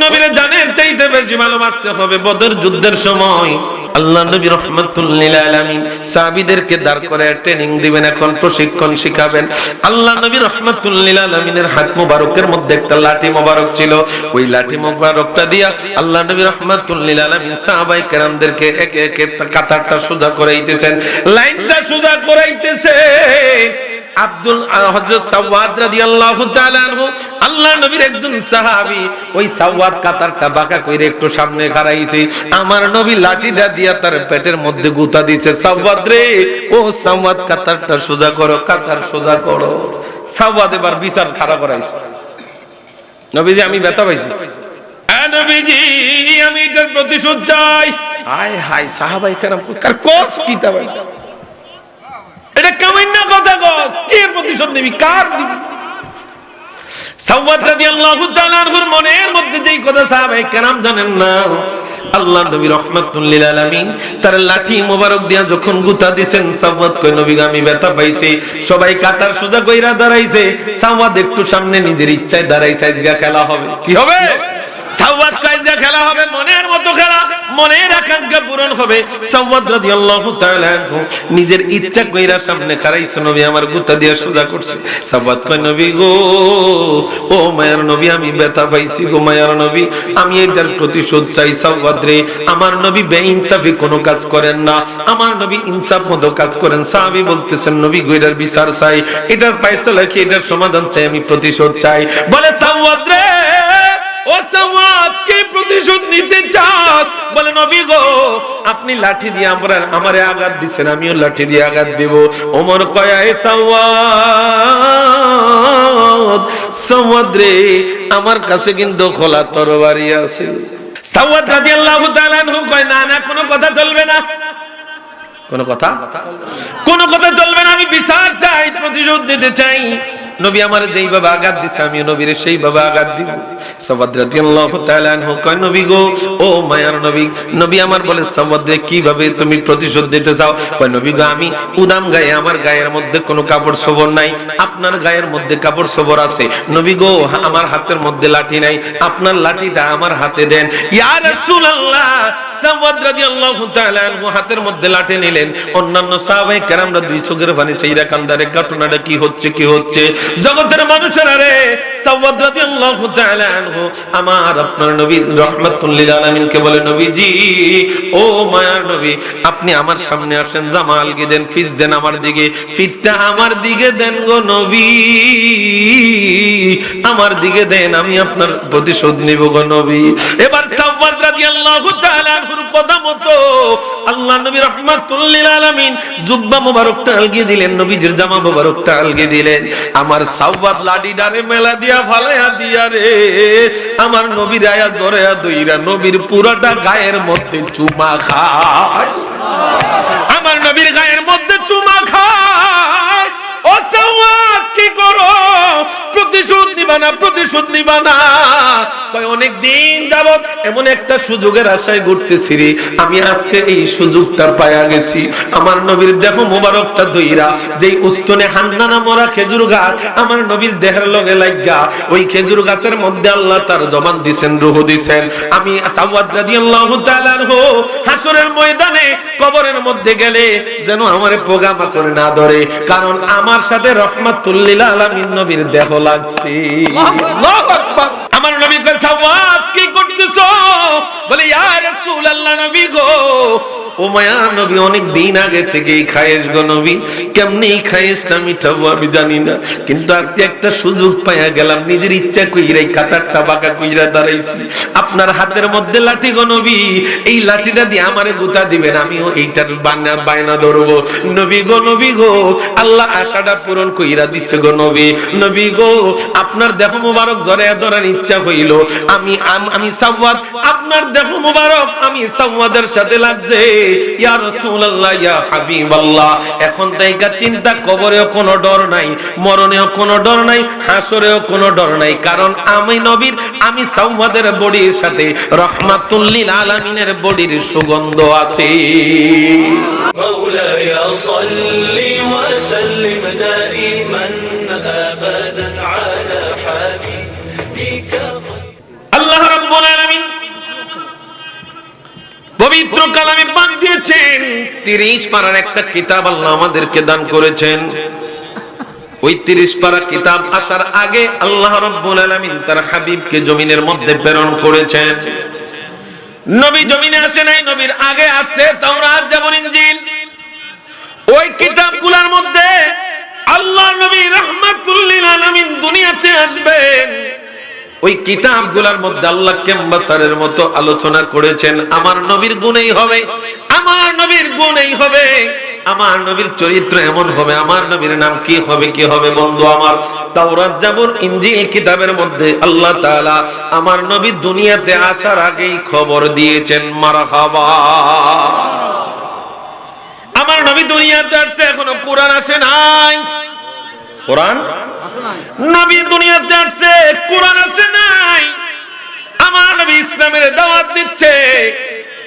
নবীর জানের চাইতে বেশি ভালোবাসতে হবে। বদর যুদ্ধের সময় আল্লাহ নবী রাহমাতুল লিল আলামিন সাহাবীদেরকে দাঁড় করে ট্রেনিং দিবেন, এখন প্রশিক্ষণ শিখাবেন। আল্লাহ নবী রাহমাতুল লিল আলামিনের হাত মোবারকের মধ্যে একটা লাঠি মোবারক ছিল। ওই লাঠি মোবারকটা দিয়া আল্লাহ নবী রাহমাতুল লিল আলামিন সাহাবায়ে কেরামদেরকে একে একে কাতারটা সোজা করাইতেছেন, লাইনটা সোজা করাইতেছেন। হযরত সাওয়াদ রাদিয়াল্লাহু তাআলা আনহু আল্লাহ নবীর একজন সাহাবী, ওই সাওয়াদ কাতারটা বাঁকা কইরে একটু সামনে খাড়াইছে। আমার নবী লাঠিটা দিয়া তার পেটের মধ্যে গুতা দিছে, সাওয়াদ রে, ও সাওয়াদ কাতারটা সোজা করো, কাতার সোজা করো। সাওয়াদ এবার বিচার খাড়া করাইছে, নবীজি আমি ব্যথা পাইছি, নবীজি আমি এটার প্রতিশোধ চাই। হায় হায় সাহাবায়ে কেরাম কার কোস কিতা ভাই, এটা কেমন না কথা কস, কি এর প্রতিশোধ নিবি, কার দিবি? সাওয়াদ রাদিয়াল্লাহু তাআলা আনহুর মনের মধ্যে যেই কথা সাহাবায়ে কেরাম জানেন না। আল্লাহ নবী রাহমাতুল লিল আলামিন তার লাঠি মোবারক দিয়া যখন গুতা দিবেন, সাওয়াদ কই নবী আমি ব্যথা পাইছি। সবাই কাতার সোজা কইরা দাঁড়াইছে, সাওয়াদ একটু সামনে নিজের ইচ্ছায় দাঁড়াইছে। আজকে খেলা হবে, কি হবে? সাওয়াদ কাজে খেলা হবে, মনের মতো খেলা, মনের আকাঙ্ক্ষা পূরণ হবে। সাওয়াদ রাদিয়াল্লাহু তাআলা আনহু নিজের ইচ্ছা কইরা সামনে খাড়াইছে, নবী আমার গুতা দিয়া সোজা করছে। সাওয়াদ কয় নবী গো, ও মায়ার নবী আমি ব্যথা পাইছি গো মায়ার নবী, আমি এটার প্রতিশোধ চাই। সাওয়াদ রে, আমার নবী বেইনসাফি কোনো কাজ করেন না, আমার নবী ইনসাফ মতো কাজ করেন। সাহাবী বলতেছেন নবী গো এটার বিচার চাই, এটার ফয়সালা কি, এটার সমাধান চাই, আমি প্রতিশোধ চাই। বলে সাওয়াদ রে, ও সাওয়াদ কি প্রতিশোধ নিতে চাস? বলে নবী গো আপনি লাঠি দিয়ে আমারে আঘাত দিবেন, আমিও লাঠি দিয়ে আঘাত দেব। ওমর কয় এ সাওয়াদ, সাওয়াদ রে আমার কাছে কিন্তু খোলা তরবারি আছে। সাওয়াদ রাদিয়াল্লাহু তাআলা আনহু কয় না না, কোনো কথা চলবে না, কোনো কথা চলবে না, আমি বিচার চাই, প্রতিশোধ নিতে চাই। নবী আমার যেইভাবে আঘাত দিছে আমি নবীর সেইভাবে আঘাত দিব। সাওয়াদ রাদিয়াল্লাহু তাআলা আনহু কয় নবী গো, ও মায়ার নবী, নবী আমার বলে সাওয়াদ রে কিভাবে তুমি প্রতিশোধ দিতে চাও? কয় নবী গো আমি উদাম গায়ে, আমার গায়ের মধ্যে কোনো কাপড় সবর নাই, আপনার গায়ের মধ্যে কাপড় সবর আছে। নবী গো আমার হাতের মধ্যে লাঠি নাই, আপনার লাঠিটা আমার হাতে দেন। ইয়া রাসূলুল্লাহ, সাওয়াদ রাদিয়াল্লাহু তাআলা আনহু হাতের মধ্যে লাঠি নিলেন। অন্যান্য সাহাবায়ে কেরামরা দুই চোখের পানি ছেইরা কান্দারে, ঘটনাটা কি হচ্ছে, কি হচ্ছে? জগতের মানুষেরা রে, সাওয়াদ রাদিয়াল্লাহু তাআলা আনহু আমার আপনার নবী রাহমাতুল লিল আলামিনকে বলে নবীজি, ও মায়ার নবী আপনি আমার সামনে আসেন, জামা আলগি দেন, ফিস দেন আমার দিকে, ফিটটা আমার দিকে দেন গো নবী, আমার দিকে দেন, আমি আপনার প্রতিশোধ নিব গো নবী। এবার সাওয়াদ রাদিয়াল্লাহু তাআলা আনহুর কথা মতো আল্লাহ নবী রাহমাতুল লিল আলামিন জুব্বা মোবারকটা আলগি দিলেন, নবীজির জামা মোবারকটা আলগি দিলেন। আমার সাওয়াদ লাডিডারে মেলা দিয়া ফালায়া দিয়া রে, আমার নবীর আয়া জোরেয়া দইরা নবীর পুরাটা গায়ের মধ্যে চুমা খায়, আমার নবীর গায়ের মধ্যে চুমা খায়। ও সাওয়াদ কি করো, প্রতিশোধ নিবা না, প্রতিশোধ নিবা না? কয় অনেক দিন যাবত এমন একটা সুযোগের আশায় ঘুরতেছি রে, আমি আজকে এই সুযোগটা পায়া গেছি। আমার নবীর দেহ মোবারকটা দইরা যেই উস্তনে হান্নানা মরা খেজুর গাছ আমার নবীর দেহের লগে লাগা, ওই খেজুর গাছের মধ্যে আল্লাহ তার জবান দিবেন, রূহ দিবেন। আমি সাওয়াদ রাদিয়াল্লাহু তাআলা আনহু হাসরের ময়দানে কবরের মধ্যে গেলে যেন আমারে পোগামা করে না ধরে, কারণ আমার সাথে রাহমাতুল লিল আলামিন নবীর দেহ লাগছে। আল্লাহু আকবার। আমার নবী কয় সাওয়াদ কি করতেছো? বলে ইয়া রাসূলুল্লাহ নবী গো, ও মায়ার নবী অনেক দিন আগে থেকেই খায়েশ গো নবী, কেমনি খায়েশটা মিটাবো আমি জানি না, কিন্তু আজকে একটা সুযোগ পাইয়া গেলাম, নিজের ইচ্ছা কইরাই কাতারটা বাঁকা কইরা দাঁড়াইছি, আপনার হাতের মধ্যে লাঠি গো নবী, এই লাঠিটা দিয়ে আমারে গুতা দিবেন, আমিও এইটার বায়না ধরবো। নবী গো, নবী গো, আল্লাহ আশাটা পূরণ কইরা দিছে গো নবী। নবী গো আপনার দেহ মোবারক জড়ায়া ধরার ইচ্ছা হইল, আমি সাওয়াদ আপনার দেহ মোবারক আমি সাওয়াদের সাথে লাগছে। ইয়া রাসূলুল্লাহ, ইয়া হাবিবাল্লাহ, এখন তাইকা চিন্তা, কবরেও কোনো ডর নাই, মরণেও কোনো ডর নাই, হাসরেও কোনো ডর নাই, কারণ আমি নবীর, আমি সাওয়াদের বডির সাথে রাহমাতুল লিল আলামিনের বডির সুগন্ধ আছে। মাওলায়া সাল্লি ওয়া সাল্লিম দাইমান আবাদান আলা হাবিবিকা। আল্লাহ রাব্বুল আলামিন পবিত্র কালামে পাক দিয়েছেন। 30 পারার একটা কিতাব আল্লাহ আমাদেরকে দান করেছেন। ওই 30 পারা কিতাব আসার আগে আল্লাহ রাব্বুল আলামিন তার হাবিবকে জমিনের মধ্যে প্রেরণ করেছেন। নবী জমিনে আসে নাই, নবীর আগে আসছে তাওরাত, জাবুর, ইনজিল। ওই কিতাবগুলোর মধ্যে আল্লাহ নবী রাহমাতুল লিল আলামিন দুনিয়াতে আসবেন। ওই কিতাবগুলোর মধ্যে আল্লাহ ক্যাম্বাসারের মতো আলোচনা করেছেন। আমার নবীর গুণেই হবে, আমার নবীর গুণেই হবে, আমার নবীর চরিত্র এমন হবে, আমার নবীর নাম কি হবে, কি হবে। বন্ধু আমার, তাওরাত, জাবুর, ইনজিল কিতাবের মধ্যে আল্লাহ তাআলা আমার নবী দুনিয়াতে আসার আগেই খবর দিয়েছেন। মারহাবা। আমার নবী দুনিয়াতে আসছে, এখনো কোরআন আসে নাই। কোরআন নবী দুনিয়াতে আসছে, কোরআন আসে নাই। আমার নবী ইসলামের দাওয়াত দিচ্ছে।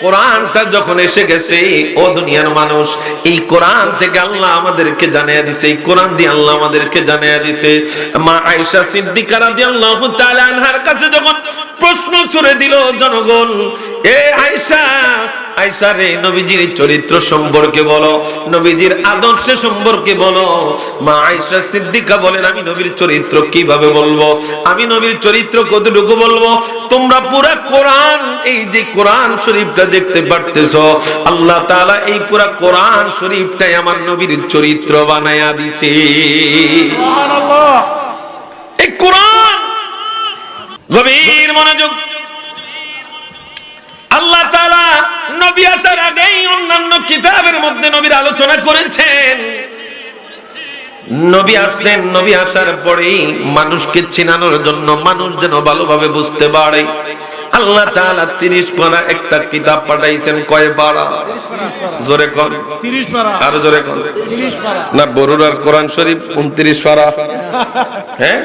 কোরআনটা যখন এসে গেছে, ও দুনিয়ার মানুষ, এই কোরআন থেকে আল্লাহ আমাদেরকে জানিয়ে দিয়েছে, এই কোরআন দিয়ে আল্লাহ আমাদেরকে জানিয়ে দিয়েছে। মা আয়েশা সিদ্দিকা রাদিয়াল্লাহু তাআলা আনহার কাছে যখন প্রশ্ন ছুড়ে দিল জনগণ, এ আয়েশা, আয়েশা রে, নবীজির চরিত্র সম্পর্কে বলো, নবীজির আদর্শ সম্পর্কে বলো। মা আয়েশা সিদ্দিকা বলেন, আমি নবীর চরিত্র কিভাবে বলবো, আমি নবীর চরিত্র কতটুকু বলবো। তোমরা পুরা কোরআন, এই যে কোরআন শরীফটা দেখতে পারতেছো, আল্লাহ তাআলা এই পুরা কোরআন শরীফটাই আমার নবীর চরিত্র বানায়া দিছে। সুবহানাল্লাহ। এই কোরআন, গভীর মনোযোগ। আল্লাহ তাআলা নবী আসার আগেই অন্যান্য কিতাবের মধ্যে নবীর আলোচনা করেছেন। নবী আসছেন, নবী আসার পরেই মানুষকে চিনানোর জন্য, মানুষ যেন ভালোভাবে বুঝতে পারে, আল্লাহ তাআলা 30 পারা একটা কিতাব পাঠাইছেন। কয় পারা? জোরে কোন? 30 পারা। আর জোরে কোন? 30 পারা। না, বরুড়ার কোরআন শরীফ 29 পারা। হ্যাঁ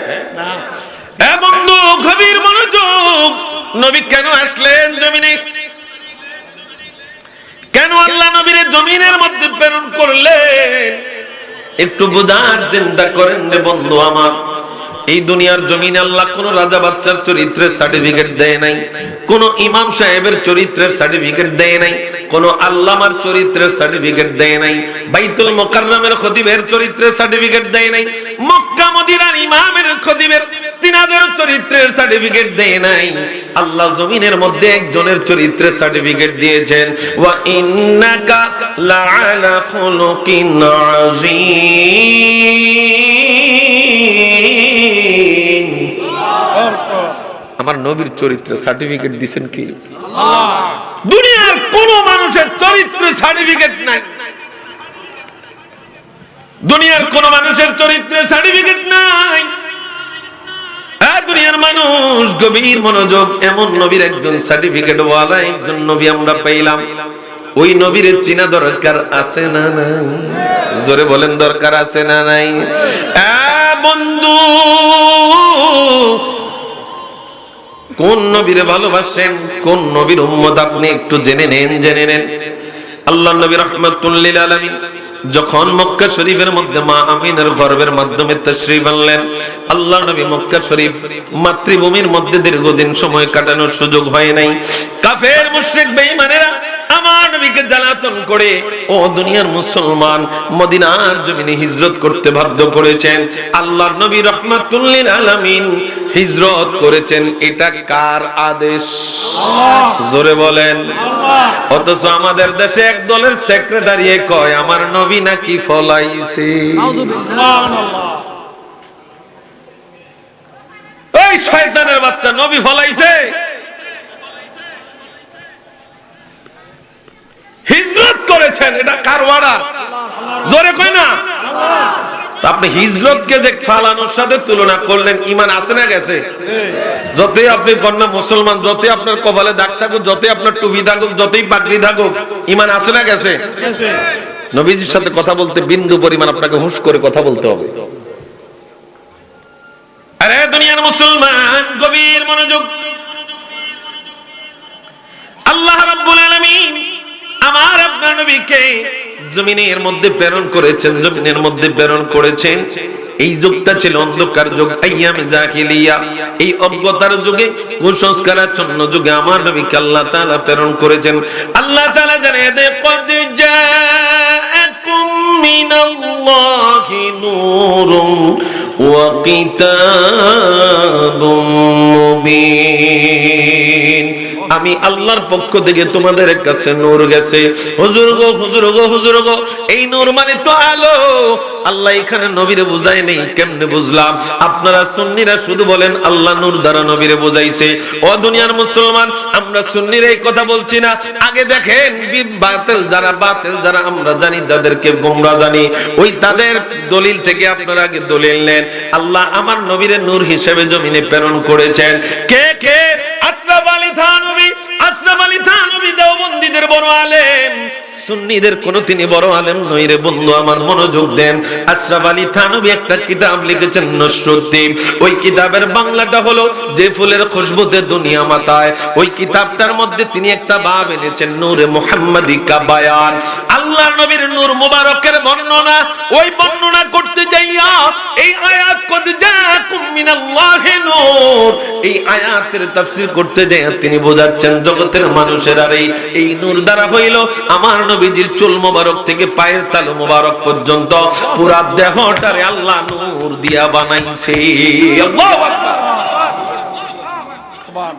হ্যাঁ বন্ধু, গভীর মনোযোগ। নবী কেন আসলেন জমিনে? কেন আল্লাহ নবীর জমিনের মধ্যে প্রেরণ করলেন? একটু বোঝার চিন্তা করেন রে বন্ধু আমার। এই দুনিয়ার জমিনে আল্লাহ কোন রাজা বাদশার চরিত্রের সার্টিফিকেট দেয় নাই, কোন ইমাম সাহেবের চরিত্রের সার্টিফিকেট দেয় নাই, কোন আল্লামার চরিত্রের সার্টিফিকেট দেয় নাই, বাইতুল মুকাররমের খতিবের চরিত্রের সার্টিফিকেট দেয় নাই, মক্কা মদিনার ইমামের খতিবের তিনাদের চরিত্রের সার্টিফিকেট দেয় নাই। আল্লাহ জমিনের মধ্যে একজনের চরিত্রের সার্টিফিকেট দিয়েছেন। ওয়া ইন্নাকা লাআলা খুলুকিন আযীম। আমার নবীর চরিত্রের সার্টিফিকেট দিবেন কি? আল্লাহ। দুনিয়ার কোন মানুষের চরিত্রের সার্টিফিকেট নাই, দুনিয়ার কোন মানুষের চরিত্রের সার্টিফিকেট নাই। দুনিয়ার মানুষ, গভীর মনোযোগ। এমন নবীর একজন সার্টিফিকেট ওয়ালা একজন নবী আমরা পাইলাম। ওই নবীর চিনা দরকার আছে না নাই? জোরে বলেন, দরকার আছে না নাই? বন্ধু, কোন নবীরে ভালোবাসেন, কোন নবীর উম্মত আপনি একটু জেনে নেন, জেনে নেন। আল্লাহ নবী রাহমাতুল লিল আলামিন যখন মক্কা শরীফের মধ্যে মা আমিনার গর্ভের মাধ্যমে তাশরীফ আনলেন, আল্লাহ নবী মক্কা শরীফ মাতৃভূমির মধ্যে দীর্ঘদিন সময় কাটানোর সুযোগ হয় নাই। কাফের মুশরিক বেঈমানেরা আমার নবীকে জ্বালাতন করে ও দুনিয়ার মুসলমান মদিনার জমিনে হিজরত করতে বাধ্য করেছেন। আল্লাহর নবী রাহমাতুল লিল আলামিন হিজরত করেছেন। এটা কার আদেশ? আল্লাহ। জোরে বলেন আল্লাহ। অথচ আমাদের দেশে এক দলের সেক্রেটারি কয় আমার নবী নাকি ফলাইছে। সুবহানাল্লাহ। এই শয়তানের বাচ্চা, নবী ফলাইছে? হিজরত করেছেন, এটা কার অর্ডার? জোরে কই না? আপনি হিজরতকে যে ফালানোর সাথে তুলনা করলেন, ইমান আছে না গেছে? যতই আপনি কন্যা মুসলমান, যতই আপনার কপালে দাগ থাকুক, যতই আপনার টুপি থাকুক, যতই পাগড়ি থাকুক, ইমান আছে না গেছে? নবীজির সাথে কথা বলতে বিন্দু পরিমাণ আপনাকে হুঁশ করে কথা বলতে হবে। আরে দুনিয়ার মুসলমান, গভীর মনোযোগ। আল্লাহ রাব্বুল আলামিন আমার আপনার নবীকে জমিনের মধ্যে প্রেরণ করেছেন, জমিনের মধ্যে প্রেরণ করেছেন এই যুগটা ছিল অন্ধকার যুগ, আইয়ামে জাহিলিয়া। এই অজ্ঞতার যুগে, কুসংস্কারের জন্য যুগে আমার নবীকে আল্লাহ তাআলা প্রেরণ করেছেন। আল্লাহ তাআলা জানিয়ে দেয়, কদ জাআকুম মিনাল্লাহি নূরুন ওয়া কিতাবুম মুবিন। আমি আল্লাহর পক্ষ থেকে তোমাদের কাছে নূর গেছে। হুজুর গো, হুজুর গো, হুজুর গো, এই নূর মানে তো আলো। আল্লাহ এখানে নবীরে বুঝায় নেই, কেমনে বুঝলাম? আপনারা সুন্নিরা শুধু বলেন আল্লাহ নূর দ্বারা নবীরে বুঝাইছে। ও দুনিয়ার মুসলমান, আমরা সুন্নিরা এই কথা বলছি না। আগে দেখেন বাতিল যারা আমরা জানি, যাদেরকে গোমরা জানি, ওই তাদের দলিল থেকে আপনারা আগে দলিল নেন। আল্লাহ আমার নবীরে নূর হিসেবে জমিনে প্রেরণ করেছেন। কে কে? আশরাফ আলী থানভী। আশরাফ আলী থানভী দেওবন্দীদের বড় আলেম, সুন্নিদের কোন তিনি বড় আলেম নই রে বন্ধু, আমার মনোযোগ দেন। আশরাফ আলী থানভী একটা কিতাব লিখেছেন, নসরুদ্দিন। ওই কিতাবের বাংলাটা হলো যে ফুলের খুশবুতে দুনিয়া মাতায়। ওই কিতাবটার মধ্যে তিনি একটা বাব এনেছেন, নূরে মুহাম্মাদি কা বায়ান। আল্লাহর নবীর নূর মুবারকের বর্ণনা, ওই বর্ণনা করতে যাইয়া এই আয়াত কদ জাআকুম মিনাল্লাহি নূর, এই আয়াতের তাফসীর করতে যাইয়া তিনি বোঝাচ্ছেন জগতের মানুষের আর এই নূর দ্বারা হইল আমার নবীজির চুল মোবারক থেকে পায়ের তালু মোবারক পর্যন্ত পুরা দেহটারে আল্লাহ নূর দিয়া বানাইছে। আল্লাহু আকবার।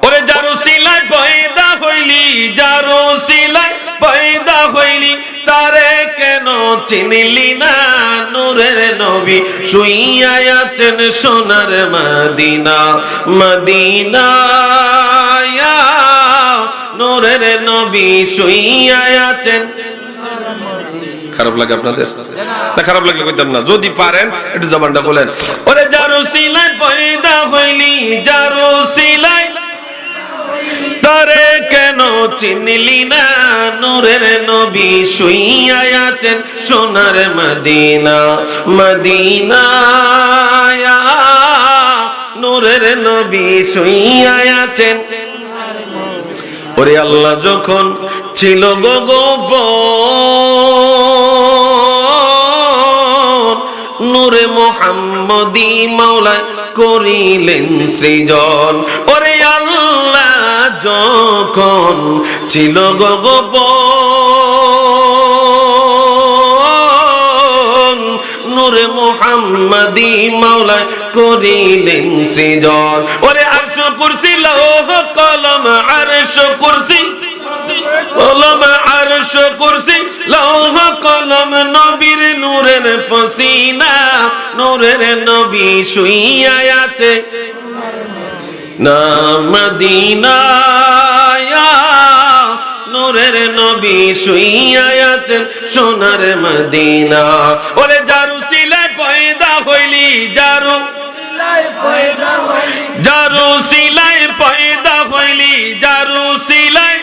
ওরে যার উসিলায় পয়দা হইলি, যার উসিলায় পয়দা হইলি, তারে কেন চিনলি না? নূরের নবী শুইয়া আছেন সোনার মদিনা, মদিনা। নূরের নবী শুইয়া আছেন। খারাপ লাগে আপনাদের? না, খারাপ লাগলে কইতাম না। যদি পারেন একটু জবানটা বলেন। ওরে যার উসিলায় পয়দা হইলি, যার উসিলায়, তারে কেন চিনলি না? নূরের নবী শুইয়া আছেন সোনার মদিনা, মদিনা। নূরের নবী শুইয়া আছেন। ওরে আল্লাহ যখন ছিল গো গোপন, নূরে মুহাম্মদি মাওলায় করিলেন সৃজন। ওরে আল্লাহ যখন ছিল গো গোপন, নূরে মুহাম্মদি মাওলায় করিলেন সৃজন। ওরে আরশ কুরসি লৌহ কলম, আরশ কুরসি কলম, আরশ কুরসি লৌহ কলম, নবীর নূরের ফসিনা। নূরের নবী শুইয়া আছে না মদিনা, নূরের নবী শুইয়া আছেন সোনার মদিনা। ওরে যারু সিলায় পয়দা হইলি, যারু যারু সিলায় পয়দা হইলি, যারু সিলায়,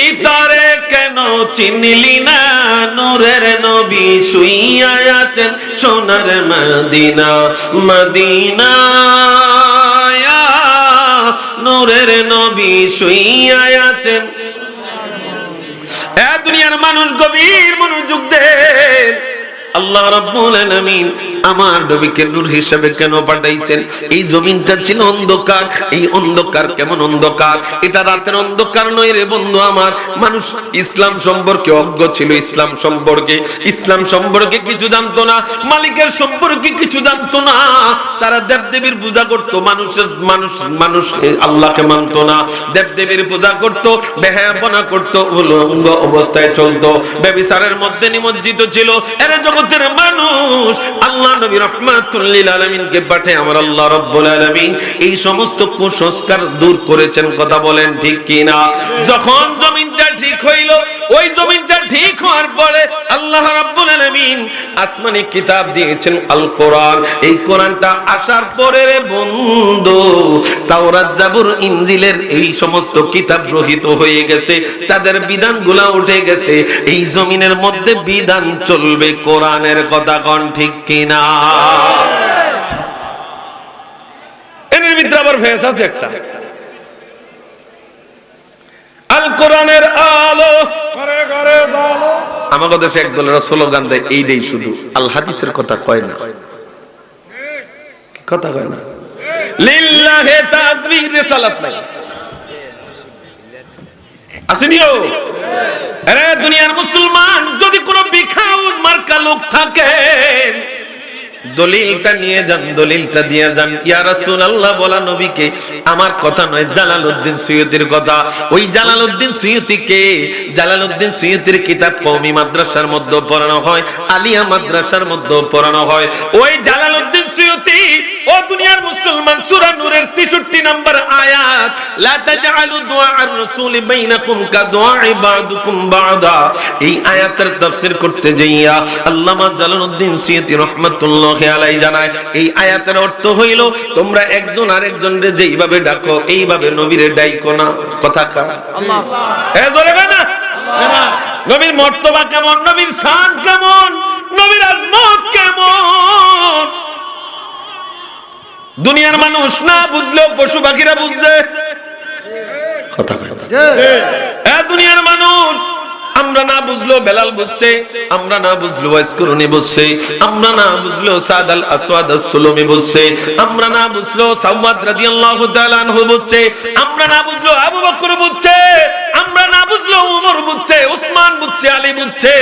ইতারে কেন চিনলি না? নূরের নবী শুইয়া আছেন সোনার মদিনা, মদিনা। নূরের নবী শুইয়া আছেন। এ দুনিয়ার মানুষ গভীর মনোযোগ দেন। আল্লাহ রাব্বুল আলামিন আমার নবীকে নূর হিসেবে কেন পাঠাইছেন? এই জমিনটা ছিল অন্ধকার। এই অন্ধকার কেমন অন্ধকার? এটা রাতের অন্ধকার নয় রে বন্ধু আমার। মানুষ ইসলাম সম্পর্কে অজ্ঞ ছিল, ইসলাম সম্পর্কে কিছু জানতো না, মালিকের সম্পর্কে কিছু জানতো না। তারা দেবদেবীর পূজা করত, মানুষ আল্লাহকে মানতো না, দেবদেবীর পূজা করত, বেহায়াপনা করত, উলঙ্গ অবস্থায় চলতো, ব্যভিচারের মধ্যে নিমজ্জিত ছিল। এর জগতের মানুষ আল্লাহ নবী রাহমাতুল লিল আলামিনকে পাঠিয়ে আমার আল্লাহ রাব্বুল আলামিন এই সমস্ত কুসংস্কার দূর করেছেন। কথা বলেন ঠিক কি না? যখন জমিনটা ঠিক হইল, ওই জমিনটা ঠিক হওয়ার পরে আল্লাহ রাব্বুল আলামিন আসমানি কিতাব দিয়েছেন আল কোরআন। এই কোরআনটা আসার পরে রে বন্ধু, তাওরাত জাবুর ইনজিলের এই সমস্ত কিতাব রহিত হয়ে গেছে, তাদের বিধানগুলা উঠে গেছে। এই জমিনের মধ্যে বিধান চলবে কোরআনের। কথা কোন ঠিক কিনা? এর ভিতরে আবার ভেস আছে একটা, আল কোরআনের আলো ঘরে ঘরে আলো। আমাদের দেশে এক দলের স্লোগান দেয় এইটাই, শুধু আল হাদিসের কথা কয় না। কথা কয় না, লিল্লাহি তাকবীর রিসালাত নাই আসেনিও। আরে দুনিয়ার মুসলমান, যদি কোনো বিখাউজ মার্কা লোক থাকে দলিলটা নিয়ে যান, দলিলটা দিয়ে যান। ইয়া রাসূলুল্লাহ বলা নবীকে, আমার কথা নয়, জালালউদ্দিন সুয়ুতির কথা। ওই জালালউদ্দিন সুয়ুতিকে, জালালউদ্দিন সুয়ুতির কিতাব কওমি মাদ্রাসার মধ্যে পড়ানো হয়, আলিয়া মাদ্রাসার মধ্যে পড়ানো হয়। ওই জালালউদ্দিন সুয়ুতি, ও দুনিয়ার মুসলমান, সূরা নূরের 63 নম্বর আয়াত, লা তাজআলু দুআআর রাসূলি বাইনাকুম কাদুআই বা'দুকুম বা'দা, এই আয়াতের তাফসীর করতে যাইয়া আল্লামা জালালউদ্দিন সুয়ুতি রাহমাতুল্লাহ জানায়, এই আয়াতের অর্থ হইল, তোমরা একজন আরেকজনরে যেইভাবে ডাকো এইভাবে নবীরে ডাইকো না। কথা কার? আল্লাহ। জোরে না, নবীর মর্তবা কেমন, নবীর শান কেমন, নবীর আজমত কেমন, দুনিয়ার মানুষ না বুঝলেও পশু পাখিরা বুঝছে। কথা কয় না, দুনিয়ার মানুষ, আমরা না বুঝলো বেলাল বুঝছে, আমরা না বুঝলো ওয়াইসকুরুনি বুঝছে, আমরা না বুঝলো সাদ আল আসওয়াদ আস-সুলুমি বুঝছে, আমরা না বুঝলো সাওয়াদ রাদিয়াল্লাহু তাআলা আনহু বুঝছে, আমরা না বুঝলো আবু বকর বুঝছে, আমরা না বুঝলো ওমর বুঝছে, উসমান বুঝছে, আলী বুঝছে।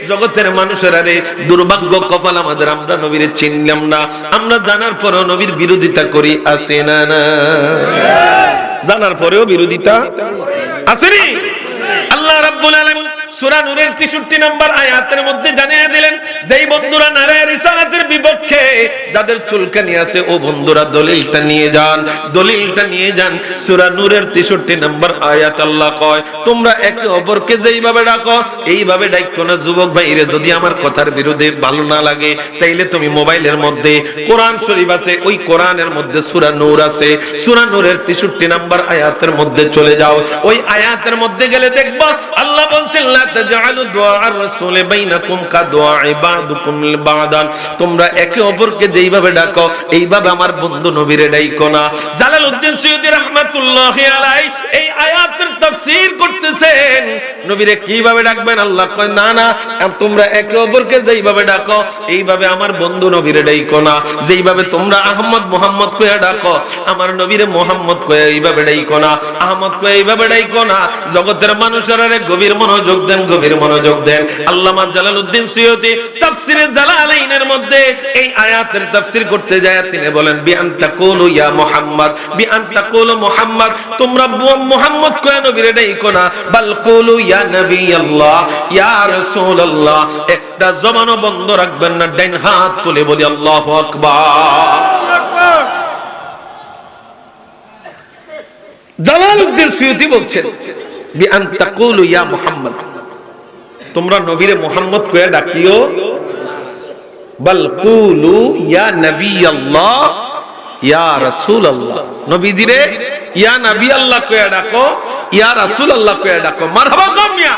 জগতের মানুষেরা রে দুর্ভাগ্য কপাল আমাদের, আমরা নবীরে চিনলাম না, আমরা জানার পরেও নবীর বিরোধিতা করি, আছে না? না, জানার পরেও বিরোধিতা আসেনি। আল্লাহ রাব্বুল আলামিন সূরা নূরের 63 নম্বর আয়াতের মধ্যে জানিয়ে দিলেন, যেই বন্ধুরা নারে রিসালাতের বিপক্ষে, যাদের চুলকানি আছে, ও বন্ধুরা দলিলটা নিয়ে যান, দলিলটা নিয়ে যান। সূরা নূরের 63 নম্বর আয়াত আল্লাহ কয়, তোমরা একে অপরকে যেইভাবে ডাকো এইভাবে ডাকো না। যুবক ভাইরে, যদি আমার কথার বিরুদ্ধে ভালো না লাগে, তাইলে তুমি মোবাইলের মধ্যে কোরআন শরীফ আছে, ওই কোরআনের মধ্যে সূরা নূর আছে, সূরা নূরের 63 নম্বর আয়াতের মধ্যে চলে যাও। ওই আয়াতের মধ্যে গেলে দেখবা আল্লাহ বলছেন, লা তাজআলু দুআআর রাসূলি বাইনাকুম কাদুআই বা'দুকুম লিবা'দান, তোমরা একে অপরকে যেইভাবে ডাকো এইভাবে আমার বন্ধু নবীরে ডাইকো না। জালালউদ্দিন সুয়ুতি রাহমাতুল্লাহি আলাইহি এই আয়াতের তাফসীর করতেছেন, নবীরে কিভাবে ডাকবেন? আল্লাহ কয়, না না, তোমরা একে অপরকে যেইভাবে ডাকো এইভাবে আমার বন্ধু নবীরে ডাইকো না। যেইভাবে তোমরা আহমদ মুহাম্মদ কইয়া ডাকো, আমার নবীরে মুহাম্মদ কইয়া এইভাবে ডাইকো না, আহমদ কইয়া এইভাবে ডাইকো না। জগতের মানুষেরা গভীর মনোযোগ দেন, গভীর মনোযোগ দেন। আল্লামা জালালউদ্দিন সুয়ুতি তাফসীরে জালালাইনের মধ্যে এই আয়াতের তাফসীর করতে যায় তিনি বলেন, বিআন তাকুলু ইয়া মুহাম্মদ, বিআন তাকুলু মুহাম্মদ, তোমরা মুহাম্মদ কয় নবীরে ডাইকো না, বাল কুলু ইয়া নবী আল্লাহ, ইয়া রাসূলুল্লাহ। একটা জবানও বন্ধ রাখবেন না, ডাইন হাত তুলে বলি আল্লাহু আকবার। জালালউদ্দিন সুয়ুতি বলছেন, বিআন তাকুলু ইয়া মুহাম্মদ, তোমরা নবীরে মুহাম্মদ কইয়া ডাকিও, বাল কুলু ইয়া নবী আল্লাহ, ইয়া রাসূলুল্লাহ, নবীজিরে ইয়া নবী আল্লাহ কইয়া ডাকো, ইয়া রাসূলুল্লাহ কইয়া ডাকো। মারহাবা কামিয়া।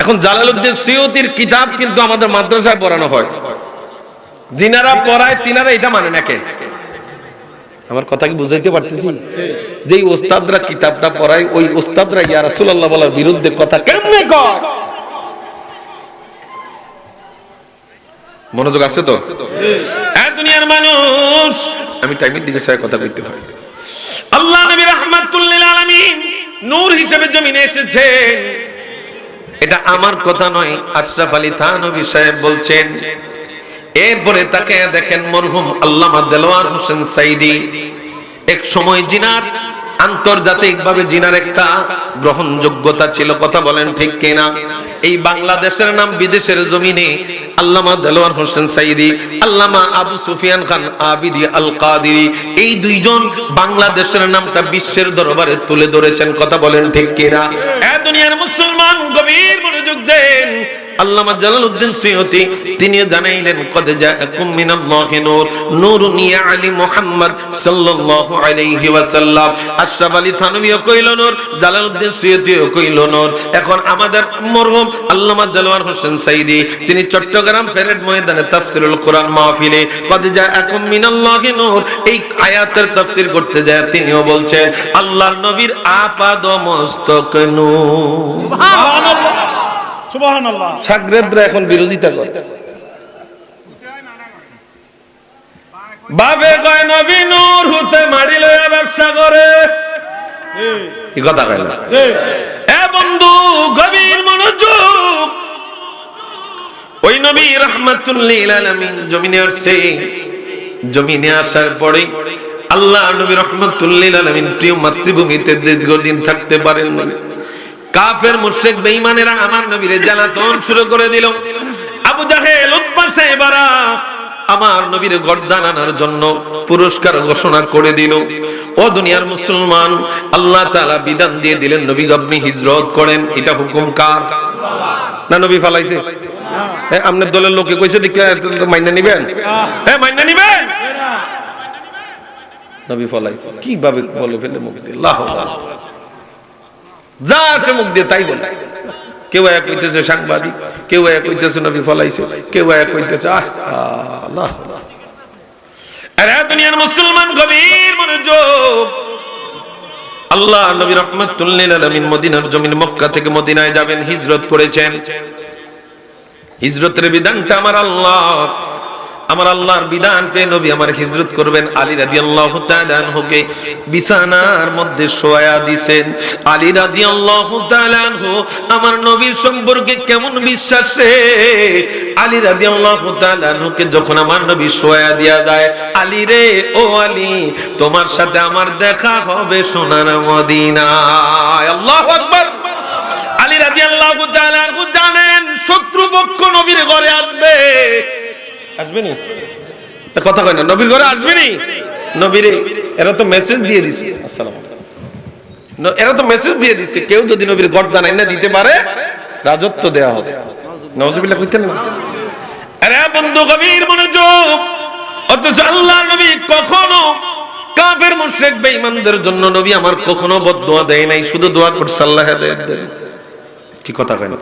এখন জালালউদ্দিন সুয়ুতির কিতাব কিন্তু আমাদের মাদ্রাসায় পড়ানো হয়, যিনারা পড়ায় তিনারা এটা মানে না। কে আমার কথা কি বুঝাইতে পারতেছি? যেই ওস্তাদরা কিতাবটা পড়ায়, ওই ওস্তাদরা ইয়া রাসূলুল্লাহ বলার বিরুদ্ধে কথা কেমনে কয়? মনোযোগ আছে তো? এই দুনিয়ার মানুষ, আমি টাইমের দিকে ছায়া কথা কইতে হয়। আল্লাহ নবী রাহমাতুল লিল আলামিন নূর হিসেবে জমিনে এসেছেন, এটা আমার কথা নয়, আশরাফ আলী থানভী সাহেব বলছেন। এরপরে তাকে দেখেন মরহুম আল্লামা দেলোয়ার হোসেন সাইদি, এক সময় জিনার আন্তর্জাতিকভাবে জিনার একটা গ্রহণযোগ্যতা ছিল, কথা বলেন ঠিক কিনা? এই বাংলাদেশের নাম বিদেশের জমিনে আল্লামা দেলোয়ার হোসেন সাইদি, আল্লামা আবু সুফিয়ান খান আবিদি আল কাদিরি, এই দুইজন বাংলাদেশের নামটা বিশ্বের দরবারে তুলে ধরেছেন, কথা বলেন ঠিক কিনা? এ দুনিয়ার মুসলমান গভীর মনোযোগ দেন। আল্লামা জালালউদ্দিন সুয়ুতি তিনি জানাইলেন, কদ জাআকুম মিনাল্লাহি নূর, নূরুন ইয়া আলী মুহাম্মদ সাল্লাল্লাহু আলাইহি ওয়াসাল্লাম। আশরাফ আলী থানভীও কইল নূর, জালালউদ্দিন সুয়ুতিও কইল নূর। এখন আমাদের মরহুম আল্লামা দেলোয়ার হোসেন সাইদি তিনি চট্টগ্রাম প্যারেড ময়দানে তাফসীরুল কোরআন মাহফিলে কদ জাআকুম মিনাল্লাহি নূর এই আয়াতের তাফসীর করতে যায় তিনিও বলছেন, আল্লাহর নবীর আপাদ মস্তক নূর। সুবহানাল্লাহ, সুবহানাল্লাহ। ছাগরেদরা এখন বিরোধিতা করে, বাপে কয় নবী নূর হতে মাড়ি লইয়া ব্যবসা করে, কি কথা কয় না? এ বন্ধু গভীর মনোযোগ, ওই নবী রাহমাতুল লিল আলামিন জমিনে আসছে। জমিনে আসার পরে আল্লাহ নবী রাহমাতুল লিল আলামিন প্রিয় মাতৃভূমিতে দীর্ঘদিন থাকতে পারেন না। কাফের মুশরিক বেঈমানেরা আমার নবীরে জ্বালাতন শুরু করে দিল। আবু জাহেল, উতবা, সাইবারা আমার নবীর গর্দান আনার জন্য পুরস্কার ঘোষণা করে দিল। ও দুনিয়ার মুসলমান, আল্লাহ তাআলা বিধান দিয়ে দিলেন নবী আপনি হিজরত করেন। এটা হুকুম কার? না নবী ফালাইছে? হ্যাঁ, আপনার দলের লোকে কইছে দেখে মাইনা নিবেন? হ্যাঁ, মাইনা নিবেন। নবী ফালাইছে কিভাবে বলে ফেলে মুখ দিয়ে, আল্লাহু আকবার, যা সে মুখ দিয়ে তাই বলে। কেউ এক কইতেছে সাংবাদিক, কেউ এক কইতেছে নবী ফলাইছে, কেউ এক কইতেছে আল্লাহ। আরে দুনিয়ার মুসলমান গভীর মনোযোগ, আল্লাহ নবী রাহমাতুল লিল আলামিন মদিনার জমিন মক্কা থেকে মদিনায় যাবেন, হিজরত করেছেন। হিজরতের বিধানটা আমার আল্লাহর বিধান পেয়ে নবী আমার হিজরত করবেন। আলী রাদিয়াল্লাহু তাআলা আনহুকে বিছানার মধ্যে শোয়া দিবেন। আলী রাদিয়াল্লাহু তাআলা আনহু আমার নবীর সম্পর্কে কেমন বিশ্বাস রে, আলী রাদিয়াল্লাহু তাআলা আনহুকে যখন আমার নবী শোয়া দেয়া যায়, আলী রে, ও আলী, তোমার সাথে আমার দেখা হবে সোনার মদিনায়। আল্লাহু আকবার। আলী রাদিয়াল্লাহু তাআলা আনহু জানেন শত্রুপক্ষ নবীর ঘরে আসবে। আসবেনি? কথা কয় না, নবীর ঘরে আসবেনি। নবীরে এরা তো মেসেজ দিয়ে দিছে, আসসালামু আলাইকুম, এরা তো মেসেজ দিয়ে দিছে কেউ যদি নবীর গর্দান আইনা দিতে পারে রাজত্ব দেয়া হবে। নাউজুবিল্লাহ কইতেন না? আরে বন্ধু গভীর মনোযোগ, অথচ আল্লাহর নবী কখনো কাফের মুশরিক বেঈমানদের জন্য নবী আমার কখনো বদদুয়া দেয় নাই, শুধু দোয়া করছে আল্লাহ হেদায়েত দেন। কি কথা কয় না?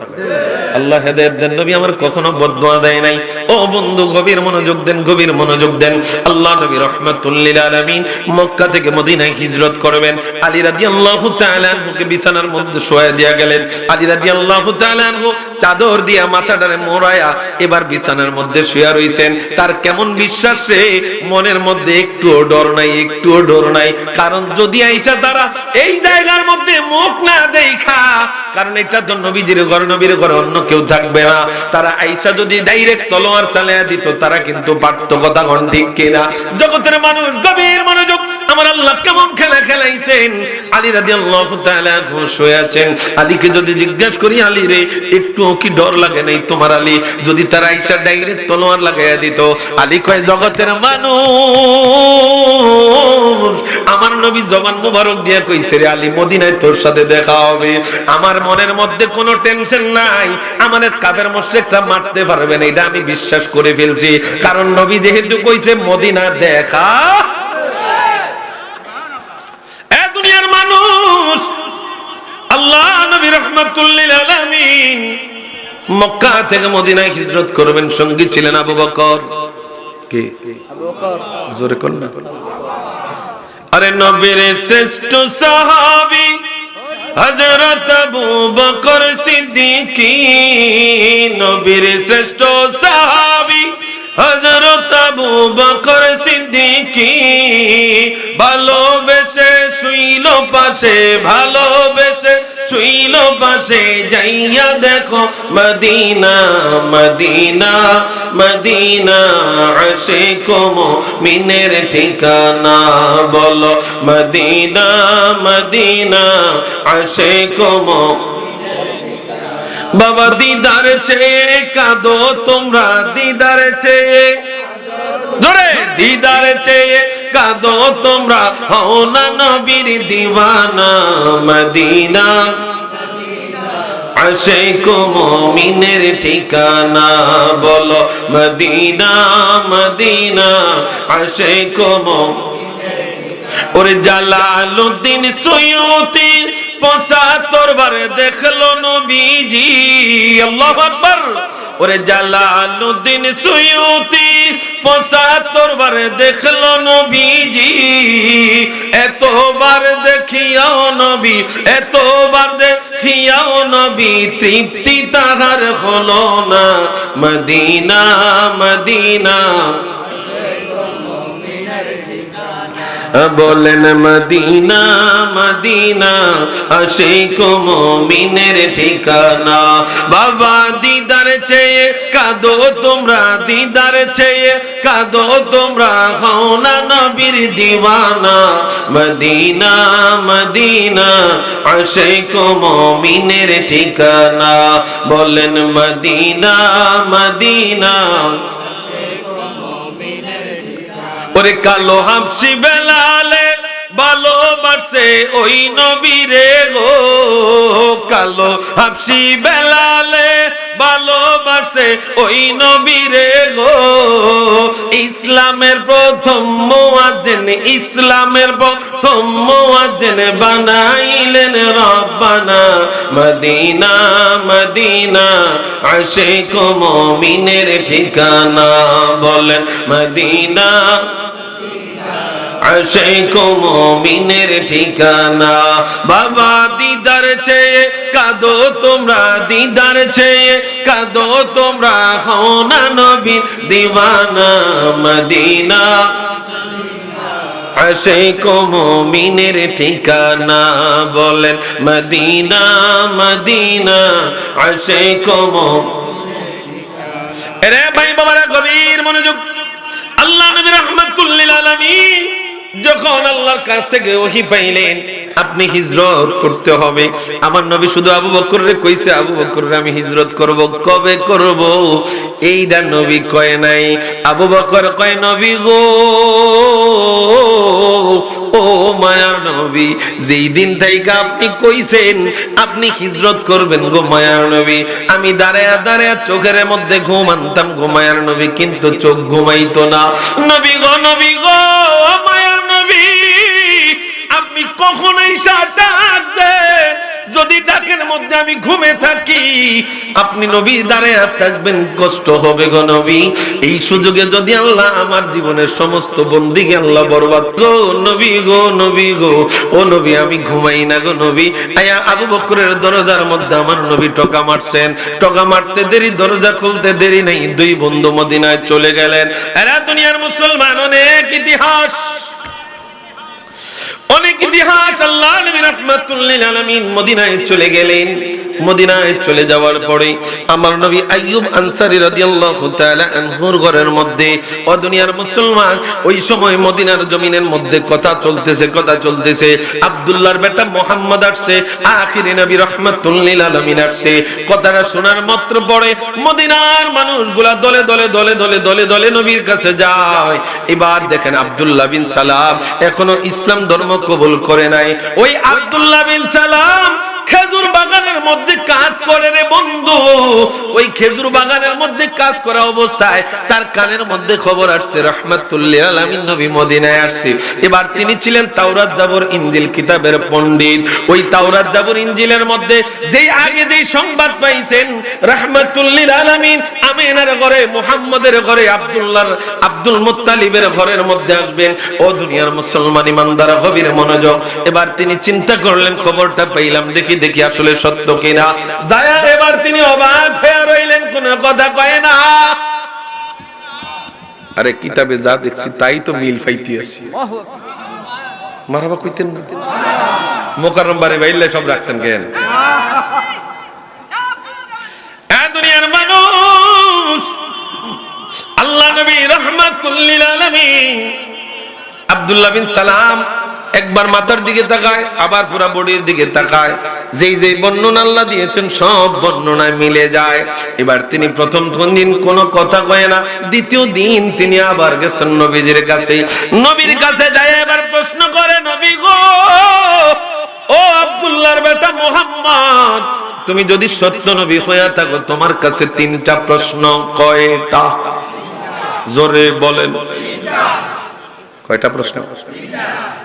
আল্লাহ হেদায়েত দেন, নবী আমার কখনো বদদুয়া দেয় নাই। ও বন্ধু গভীর মনোযোগ দেন, গভীর মনোযোগ দেন। আল্লাহ নবী রাহমাতুল লিল আলামিন মক্কা থেকে মদিনায় হিজরত করবেন। আলী রাদিয়াল্লাহু তাআলা আনহুকে বিছানার মধ্যে শোয়া দিয়া গেলেন। আলী রাদিয়াল্লাহু তাআলা আনহু চাদর দিয়া মাথাটারে মোড়ায়া এবার বিছানার মধ্যে শুয়া রইছেন। তার কেমন বিশ্বাস রে, মনের মধ্যে একটুও ডর নাই, একটুও ডর নাই। কারণ যদি আয়েশা তারা এই জায়গার মধ্যে মুখ না দেখা, কারণ এটা তো নবীজির ঘর, নবীর ঘরে অন্য কেউ থাকবে না, তারা আয়েশা যদি ডাইরেক্ট তলোয়ার চালিয়ে দিত তারা কিন্তু পারত। কথা কোন ঠিক কিনা? জগতের মানুষ গভীর মনোযোগ, আমার আল্লাহ কেমন খেলা খেলাইছেন। আলী রাদিয়াল্লাহু তাআলা শুয়ে আছেন। আলীকে যদি জিজ্ঞেস করি, আলী রে একটুও কি ডর লাগে নাই তোমার? আলী যদি তারা আয়েশা ডাইরেক্ট তলোয়ার লাগাইয়া দিত, আলী কয় জগতের মানুষ, আমার নবী জবান মুবারক দিয়া কইছে রে আলী মদিনায় তোর সাথে দেখা হবে। আমার মনের মধ্যে কোনো টেনশন নাই, আমাদের কাফের মুশরিকরা মারতে পারবে না, এটা আমি বিশ্বাস করে ফেলছি। কারণ নবী যেহেতু কইছে মদিনা দেখা। এ দুনিয়ার মানুষ, আল্লাহ নবী রাহমাতুল লিল আলামিন মক্কা থেকে মদিনায় হিজরত করবেন। সঙ্গী ছিলেন আবু বকর। কে? আবু বকর। জোরে কোন না? আরে নবীর শ্রেষ্ঠ সাহাবী হযরত আবু বকর সিদ্দিকী, নবীর শ্রেষ্ঠ সাহাবী হযরত আবু বকর সিদ্দিকী, ভালোবেসে শুইল পাশে, ভালোবেসে শুইল পাশে, যাইয়া দেখো মদিনা মদিনা মদিনা, আশিক মুমিনের ঠিকানা, বলো মদিনা মদিনা, আশিক বাবা দিদার চেয়ে কাঁদো তোমরা, দিদার চেয়ে, জোরে দিদার চেয়ে কাঁদো তোমরা, হও না নবীর দিওয়ানা, মদিনা আশিক মুমিনের ঠিকানা, বলো মদিনা মদিনা, আশিক ওরে জালালউদ্দিন সুয়ুতি ৭৫ বার দেখলো নবীজি। আল্লাহু আকবার। ওরে জালালউদ্দিন সুয়ুতি ৭৫ বার দেখলো নবীজি। এতবার দেখিয়াও নবী, এতবার দেখিয়াও নবী, তৃপ্তি তাহার হলো না, মদিনা মদিনা বলেন মদিনা মদিনা আশিক মুমিনের ঠিকানা। বাবা দিদার চেয়ে কাঁদো তোমরা, দিদার চেয়ে কাঁদো তোমরা, হও না নবীর দিওয়ানা। মদিনা মদিনা আশিক মুমিনের ঠিকানা। বলেন মদিনা মদিনা। ওরে কালো হাবশি বেলালে ভালোবাসে ওই নবীরে গো, কালো হাবশি বেলালে ভালোবাসে ওই নবীরে গো। ইসলামের প্রথম মুয়াজ্জিন, ইসলামের প্রথম মুয়াজ্জিন বানাইলেন রব্বানা। মদিনা মদিনা আশিক মুমিনের ঠিকানা। বলেন মদিনা আশিক মুমিনের ঠিকানা। বাবা দিদার চেয়ে কাঁদো তোমরা, দিদার চেয়ে কাঁদো তোমরা, হও না নবীর দিওয়ানা। মদিনা আশিক মুমিনের ঠিকানা। বলেন মদিনা মদিনা আশিক মুমিনের ঠিকানা। এরে ভাই বাবারা গভীর মনোযোগ। আল্লাহ নবী রাহমাতুল লিল আলামিন যখন আল্লাহর কাছ থেকে ওহী পাইলেন আপনি হিজরত করতে হবে, আমার নবী শুধু আবু বকররে কইছে, আবু বকররে আমি হিজরত করব। কবে করব এইটা নবী কয় নাই। আবু বকর কয় নবী গো, ও মায়ার নবী, যেই দিন থেকে আপনি কইছেন আপনি হিজরত করবেন গো মায়ার নবী, আমি দাঁড়ায়া দাঁড়ায়া চোখের মধ্যে ঘুম আনতাম গো মায়ার নবী, কিন্তু চোখ ঘুমাইতো না। নবী গো নবী গো মায়ার নবী, আপনি কখনোই ডাক দেন, যদি ডাকের মধ্যে আমি ঘুমে থাকি আপনি নবী দাঁড়ায়া থাকবেন, কষ্ট হবে গো নবী। এই সুযোগে যদি আল্লাহ আমার জীবনের সমস্ত বন্দিকে আল্লাহ বরবাদ গো নবী গো নবী গো, ও নবী আমি ঘুমাই না গো নবী। আয়া আবু বকরের দরজার মধ্যে আমার নবী টকা মারছেন, টকা মারতে দেরি, দরজা খুলতে দেরি নাই, দুই বন্ধু মদিনায় চলে গেলেন। এরা দুনিয়ার মুসলমান অনেক ইতিহাস, অনেক ইতিহাস। আল্লাহ নবী রাহমাতুল লিল আলামিন মদিনায় চলে গেলেন। মদিনায় চলে যাওয়ার পরে আমার নবী আইয়ুব আনসারী রাদিয়াল্লাহু তাআলা আনহুর ঘরের মধ্যে, ও দুনিয়ার মুসলমান, ওই সময় মদিনার জমিনের মধ্যে কথা চলতেছে, কথা চলতেছে। আব্দুল্লাহর বেটা মুহাম্মদ আসছে, আখিরি নবী রাহমাতুল লিল আলামিন আসছে। কথাটা শোনার মাত্র পরে মদিনার মানুষগুলা দলে দলে দলে দলে দলে দলে নবীর কাছে যায়। এবার দেখেন আব্দুল্লাহ বিন সালাম এখনো ইসলাম ধর্ম কবুল করে নাই। ওই আব্দুল্লাহ বিন সালাম খেজুর বাগানের মধ্যে কাজ করে রে বন্ধু। ওই খেজুর বাগানের মধ্যে কাজ করা অবস্থায় তার কানের মধ্যে খবর আসছে রাহমাতুল লিল আলামিন নবী মদিনায় আসছে। এবার তিনি ছিলেন তাওরাত জাবর ইনজিল কিতাবের পণ্ডিত। ওই তাওরাত জাবর ইনজিলের মধ্যে যেই আগে যেই সংবাদ পাইছেন রাহমাতুল লিল আলামিন আমিনার ঘরে, মুহাম্মদের ঘরে, আব্দুল মুত্তালিবের ঘরের মধ্যে আসবেন। ও দুনিয়ার মুসলমান ইমানদার গভীর মনোযোগ। এবার তিনি চিন্তা করলেন খবরটা পাইলাম, দেখি দেখি আসলে সত্য কিনা। যায় এবার তিনি অবাক হয়ে রইলেন, কোন কথা কয় না। আরে কিতাবে যা দেখছি তাই তো মিল পাইতে আছি। মারহাবা কইতেন না? মোকাররম বারে বাইলে সব রাখছেন কেন? দুনিয়ার মানুষ, আল্লাহ নবী রাহমাতুল লিল আলামিন আব্দুল্লাহ বিন সালাম একবার মাথার দিকে তাকায়, আবার পুরা বডির দিকে তাকায়। যেই যেই বর্ণনা আল্লাহ দিয়েছেন সব বর্ণনায় মিলে যায়। এবার তিনি প্রথম দিন কোনো কথা কয় না। দ্বিতীয় দিন তিনি আবার গেছেন নবীজির কাছে। নবীর কাছে যায় এবার প্রশ্ন করে, নবী গো, ও আব্দুল্লাহর বেটা মুহাম্মদ, তুমি যদি সত্য নবী হইয়া থাকো তোমার কাছে তিনটা প্রশ্ন। কয়টা? জোরে বলেন। কয়টা প্রশ্ন?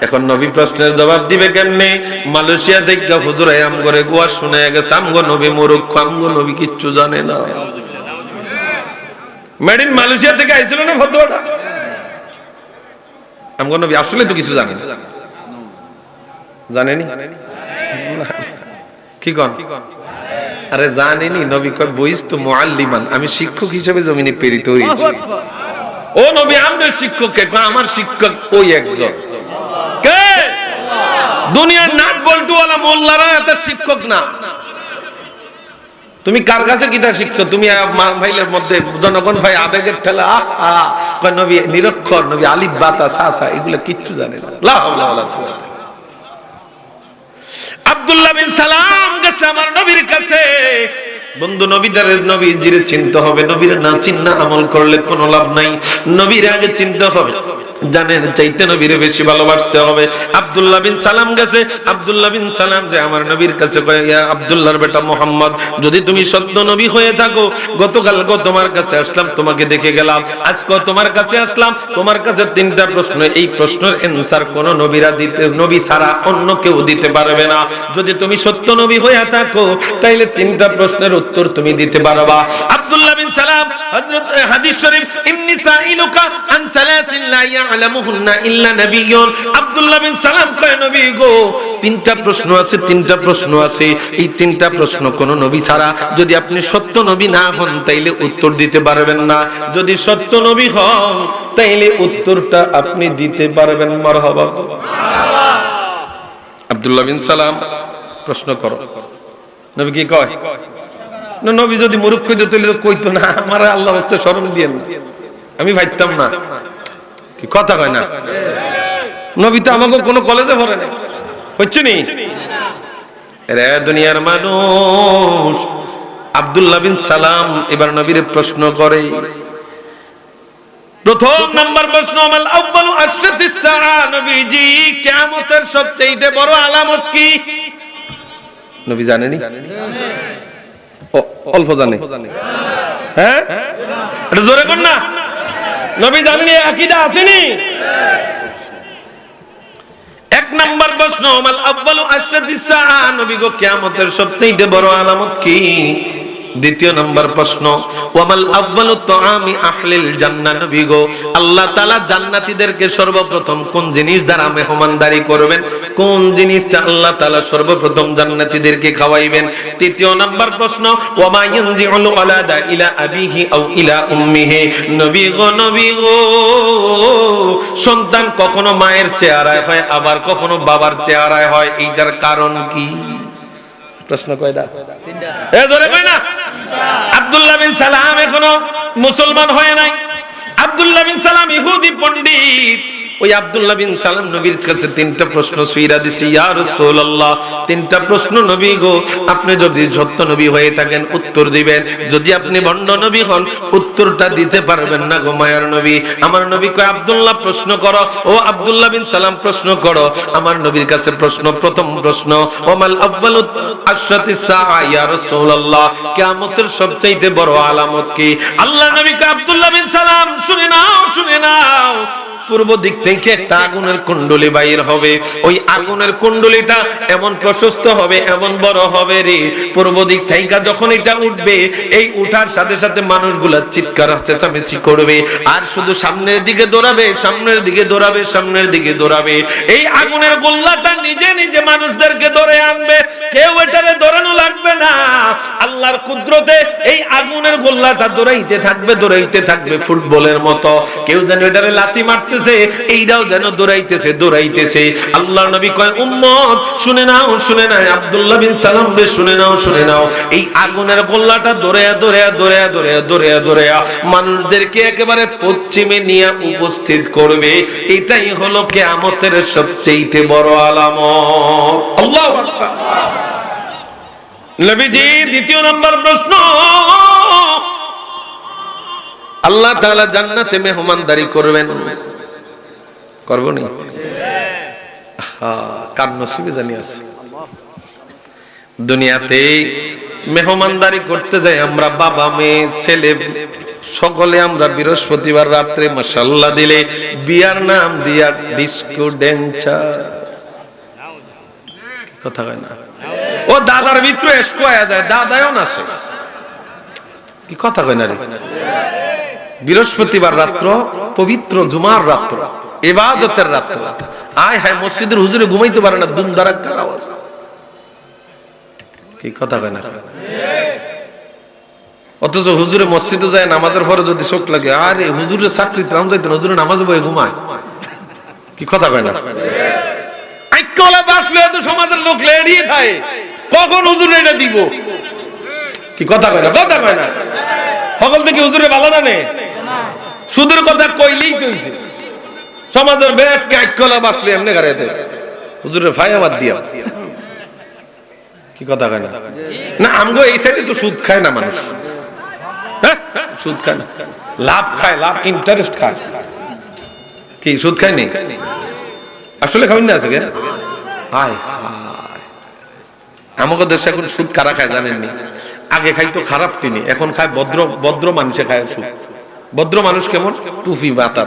এখন নবী প্রশ্নের জবাব দিবে কেমনে? মালয়েশিয়া থেকে হুজুর আম করে গোয়া শুনে গেছে আমগো নবী মূর্খ, আমগো নবী কিচ্ছু জানে না। মেড ইন মালয়েশিয়া থেকে আইছিল না ফতোয়াটা? আমগো নবী আসলে তো কিছু জানে না। জানেনি? কি কোন? আরে জানেনি। নবী কয় বইস তো মুআল্লিমান, আমি শিক্ষক হিসেবে জমিনে প্রেরিত হয়েছি। ও নবী, আমরা শিক্ষক কে? আমার শিক্ষক ওই একজন। দুনিয়ার নাট বল্টুওয়ালা মোল্লারা এত শিক্ষক না। তুমি কার কাছে কিতা শিখছো? তুমি ভাইলের মধ্যে জনগণ ভাই আবেগের ঠেলা নবী নিরক্ষর, নবী আলিফ বাতা সা এগুলো কিচ্ছু জানে না। লা হাওলা ওয়ালা কুওয়াতা। আব্দুল্লাহ বিন সালাম গেছে আমার নবীর কাছে। বন্ধু, নবীজিরে চিনতে হবে। নবীর না চিন্না আমল করলে কোনো লাভ নাই। নবীর আগে চিনতে হবে, জানের চাইতে নবীরে বেশি ভালোবাসতে হবে। আব্দুল্লাহ বিন সালাম গেছে। আব্দুল্লাহ বিন সালাম যে আমার নবীর কাছে কয়, ইয়া আব্দুল্লাহর বেটা মুহাম্মদ, যদি তুমি সত্য নবী হয়ে থাকো, গতকাল তোমার কাছে আসলাম, তোমাকে দেখে গেলাম, আজকে তোমার কাছে আসলাম, তোমার কাছে তিনটা প্রশ্ন, এই প্রশ্নের অ্যানসার কোন নবী ছাড়া অন্য কেউ দিতে পারবে না। যদি তুমি সত্য নবী হয়ে থাকো, তাইলে তিনটা প্রশ্নের উত্তর তুমি দিতে পারবা। আব্দুল্লাহ বিন সালাম, হযরত হাদিস শরীফ, ইন্নী সাইলুকা আন সালাসিন লা ইয়ালামুহুন্না ইল্লা নাবিয়্যুন। আব্দুল্লাহ বিন সালাম কয়, নবী গো, তিনটা প্রশ্ন আছে, তিনটা প্রশ্ন আছে, এই তিনটা প্রশ্ন কোন নবী ছাড়া যদি আপনি সত্য নবী না হন তাইলে উত্তর দিতে পারবেন না। যদি সত্য নবী হন তাইলে উত্তরটা আপনি দিতে পারবেন। মারহাবা। আব্দুল্লাহ বিন সালাম প্রশ্ন করো। নবী কি কয়? না, নবী যদি মূর্খ হইতো তাহলে তো কইতো না, আমার আল্লাহর হস্তে শরম দিয়েন, আমি ভাবতাম না। কি কথা কয় না? নবী তো আমাকে কোনো কলেজে পড়ে না, হচ্ছে নি রে দুনিয়ার মানুষ। আব্দুল্লাহ বিন সালাম এবার নবীর প্রশ্ন করে। প্রথম নাম্বার প্রশ্ন, আমাল আউয়ালু আশরাতিস সাআ, নবীজি কিয়ামতের সবচেয়ে বড় আলামত কি? নবী জানেনি? অল্প জানে। হ্যাঁ, এটা জোরে কোন না? নবী জানেনি, আকীদা আসেনি? এক নাম্বার প্রশ্ন, আমাল আউয়ালু আশরাতিস সাআ, নবী গো কিয়ামতের সবচেয়ে বড় আলামত কি? দ্বিতীয় নাম্বার প্রশ্ন, ওয়ামাল আউয়ালু তুআমি আহলিল জান্নাহ, নবী গো আল্লাহ তাআলা জান্নাতীদেরকে সর্বপ্রথম কোন জিনিস দ্বারা মেহমানদারি করবেন, কোন জিনিসটা আল্লাহ তাআলা সর্বপ্রথম জান্নাতীদেরকে খাওয়াইবেন? তৃতীয় নাম্বার প্রশ্ন, ওয়ামা ইয়ানজিউল ওয়ালাদা ইলা আবিহি আও ইলা উম্মিহি, নবী গো সন্তান কখনো মায়ের চেহারায় হয়, আবার কখনো বাবার চেহারায় হয়, এইটার কারণ কি? প্রশ্ন কয়টা? তিনটা। জোরে কয় না? আব্দুল্লাহ বিন সালাম এখনো মুসলমান হয় নাই। আব্দুল্লাহ বিন সালাম ইহুদি পণ্ডিত। ওই আব্দুল্লাহ বিন সালাম নবীর কাছে তিনটা প্রশ্ন সুইরা দিছে, ইয়া রাসূলুল্লাহ, তিনটা প্রশ্ন নবী গো, আপনি যদি সত্য নবী হয়ে থাকেন উত্তর দিবেন, যদি আপনি ভণ্ড নবী হন উত্তরটা দিতে পারবেন না গো মায়ার নবী। আমার নবী কয়, আব্দুল্লাহ প্রশ্ন করো। ও আব্দুল্লাহ বিন সালাম প্রশ্ন করো। আমার নবীর কাছে প্রশ্ন, প্রথম প্রশ্ন, ওয়ামাল আউয়ালু আশরাতিস সাআ, ইয়া রাসূলুল্লাহ কিয়ামতের সবচেয়ে বড় আলামত কি? আল্লাহ নবী কয়, আব্দুল্লাহ বিন সালাম শুনে নাও, পূর্ব দিক থেকে একটা আগুনের কুণ্ডলী বাইর হবে। ওই আগুনের কুণ্ডলীটা এমন প্রশস্ত হবে, এমন বড় হবে রে, পূর্ব দিক থেকে যখন এটা উঠবে, এই উঠার সাথে সাথে মানুষগুলা চিৎকার চেঁচামেচি করবে, আর শুধু সামনের দিকে দৌড়াবে, সামনের দিকে দৌড়াবে, সামনের দিকে দৌড়াবে। এই আগুনের গোল্লাটা নিজে নিজে মানুষদেরকে ধরে আনবে, কেউ এটারে দৌড়ানো লাগবে না। আল্লাহর কুদরতে এই আগুনের গোল্লাটা দৌড়াইতে থাকবে ফুটবলের মতো। কেউ যেন এটারে লাথি মারতে, এইটাও যেন দৌড়াইতেছে। আল্লাহর নবী কয়, উম্মত শুনে নাও, আব্দুল্লাহ বিন সালাম রে শুনে নাও, এই আগুনের গোল্লাটা দৌড়ায়া মানুষদেরকে একেবারে পশ্চিমে নিয়ে উপস্থিত করবে। এটাই হলো কিয়ামতের সবচেয়ে বড় আলামত। আল্লাহু আকবার। নবীজি দ্বিতীয় নাম্বার প্রশ্ন, আল্লাহ তাআলা জান্নাতে মেহমানদারি করবেন, করব নি? কার নসিবে জানি আছে। দুনিয়াতে মেহমানদারি করতে যাই আমরা, বাবা মেয়ে ছেলে সকলে আমরা বৃহস্পতিবার রাত্রে মাশাআল্লাহ দিলে বিয়ার নাম দিয়া ডিস্কো ড্যান্সার, কথা কয় না? ও দাদার ভিতরে এসকোয়া যায়, দাদায়ও নাচে, কি কথা কয় না রে? বৃহস্পতিবার রাত্র, পবিত্র জুমার রাত্র, ইবাদতের রাত্র, আয় হায় মসজিদের হুজুরে ঘুমাইতে পারে না, দুম দারাক্কার আওয়াজ, কি কথা কয় না? অথচ হুজুরে মসজিদে যায় নামাজের পরে যদি চোখ লাগে, আরে হুজুরের চাকরি রাম যাইতেন, হুজুরে নামাজে বয়ে ঘুমায়, কি কথা কয় না? কাইকলা বাসলে তো সমাজের লোক লেড়িয়ে থাকে, কখন হুজুর এটা দিব? কি কথা কয় না, কথা কয় না। সকল থেকে হুজুরে ভালো না নে, সুদের কথা কইলেই তো হইছে। সমাজের ব্যাগ কাইকলা বাসলে এমনি গাড়িতে হুজুরের ফায়াবাদ দিয়া। কি কথা কয় না? না আমগো এই সাইডে তো সুদ খায় না মানুষ, হ্যাঁ সুদ খায় না, লাভ খায়, লাভ ইন্টারেস্ট খায়। কি সুদ খায় নি? আসলে খাবেন না আজকে? হায় আমাকে দেশে এখন সুদ কারা খায় জানেননি? আগে খাইতো খারাপ তিনি, এখন খায় ভদ্র মানুষে খায় সুদ। ভদ্র মানুষ কেমন? টুপি মাথা,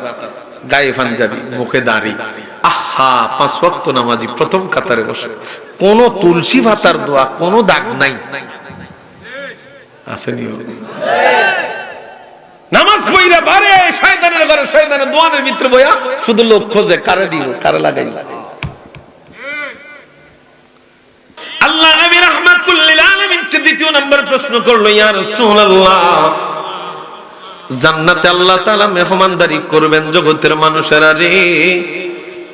গায়ে পাঞ্জাবি, মুখে দাড়ি, আহা 5 ওয়াক্ত নামাজি, প্রথম কাতারে বসে, কোন তুলসী পাতার দোয়া, কোন দাগ নাই। আসেনি নামাজ পড়িরা বারে শয়তানের ঘরে, শয়তানের দোয়ানের ভিতরে বইয়া শুধু লোক খোঁজে কারে দিব, কারে লাগাই। আল্লাহ নবী রাহমাতুল লিল আলামিন দ্বিতীয় নাম্বার প্রশ্ন করলো, ইয়া রাসূলুল্লাহ, জান্নাতে আল্লাহ তাআলা মেহমানদারি করবেন জগতের মানুষেরা রে,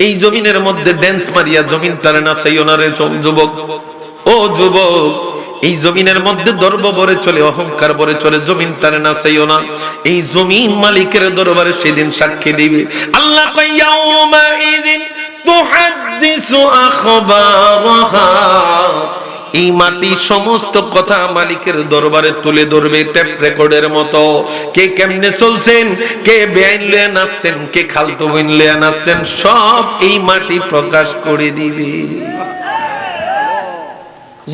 এই জমিনের মধ্যে ড্যান্স মারিয়া জমিন তারে নাচাইও না রে যুবক, ও যুবক, এই জমিনের মধ্যে দর্ব ভরে চলে, অহংকার ভরে চলে, জমিন তারে নাচাইও না। এই জমিন মালিকের দরবারে সেদিন সাক্ষী দিবে। আল্লাহ কয় ইয়াউমা ইদিন তুহাদ্দিসু আখবারাহা, এই মাটি সমস্ত কথা মালিকের দরবারে তুলে ধরবে টেপ রেকর্ডের মতো। কে কেমনে চলছেন, কে বেআইন লয়ে নাচছেন, কে খালতো বইন লয়ে নাচছেন, সব এই মাটি প্রকাশ করে দিবে।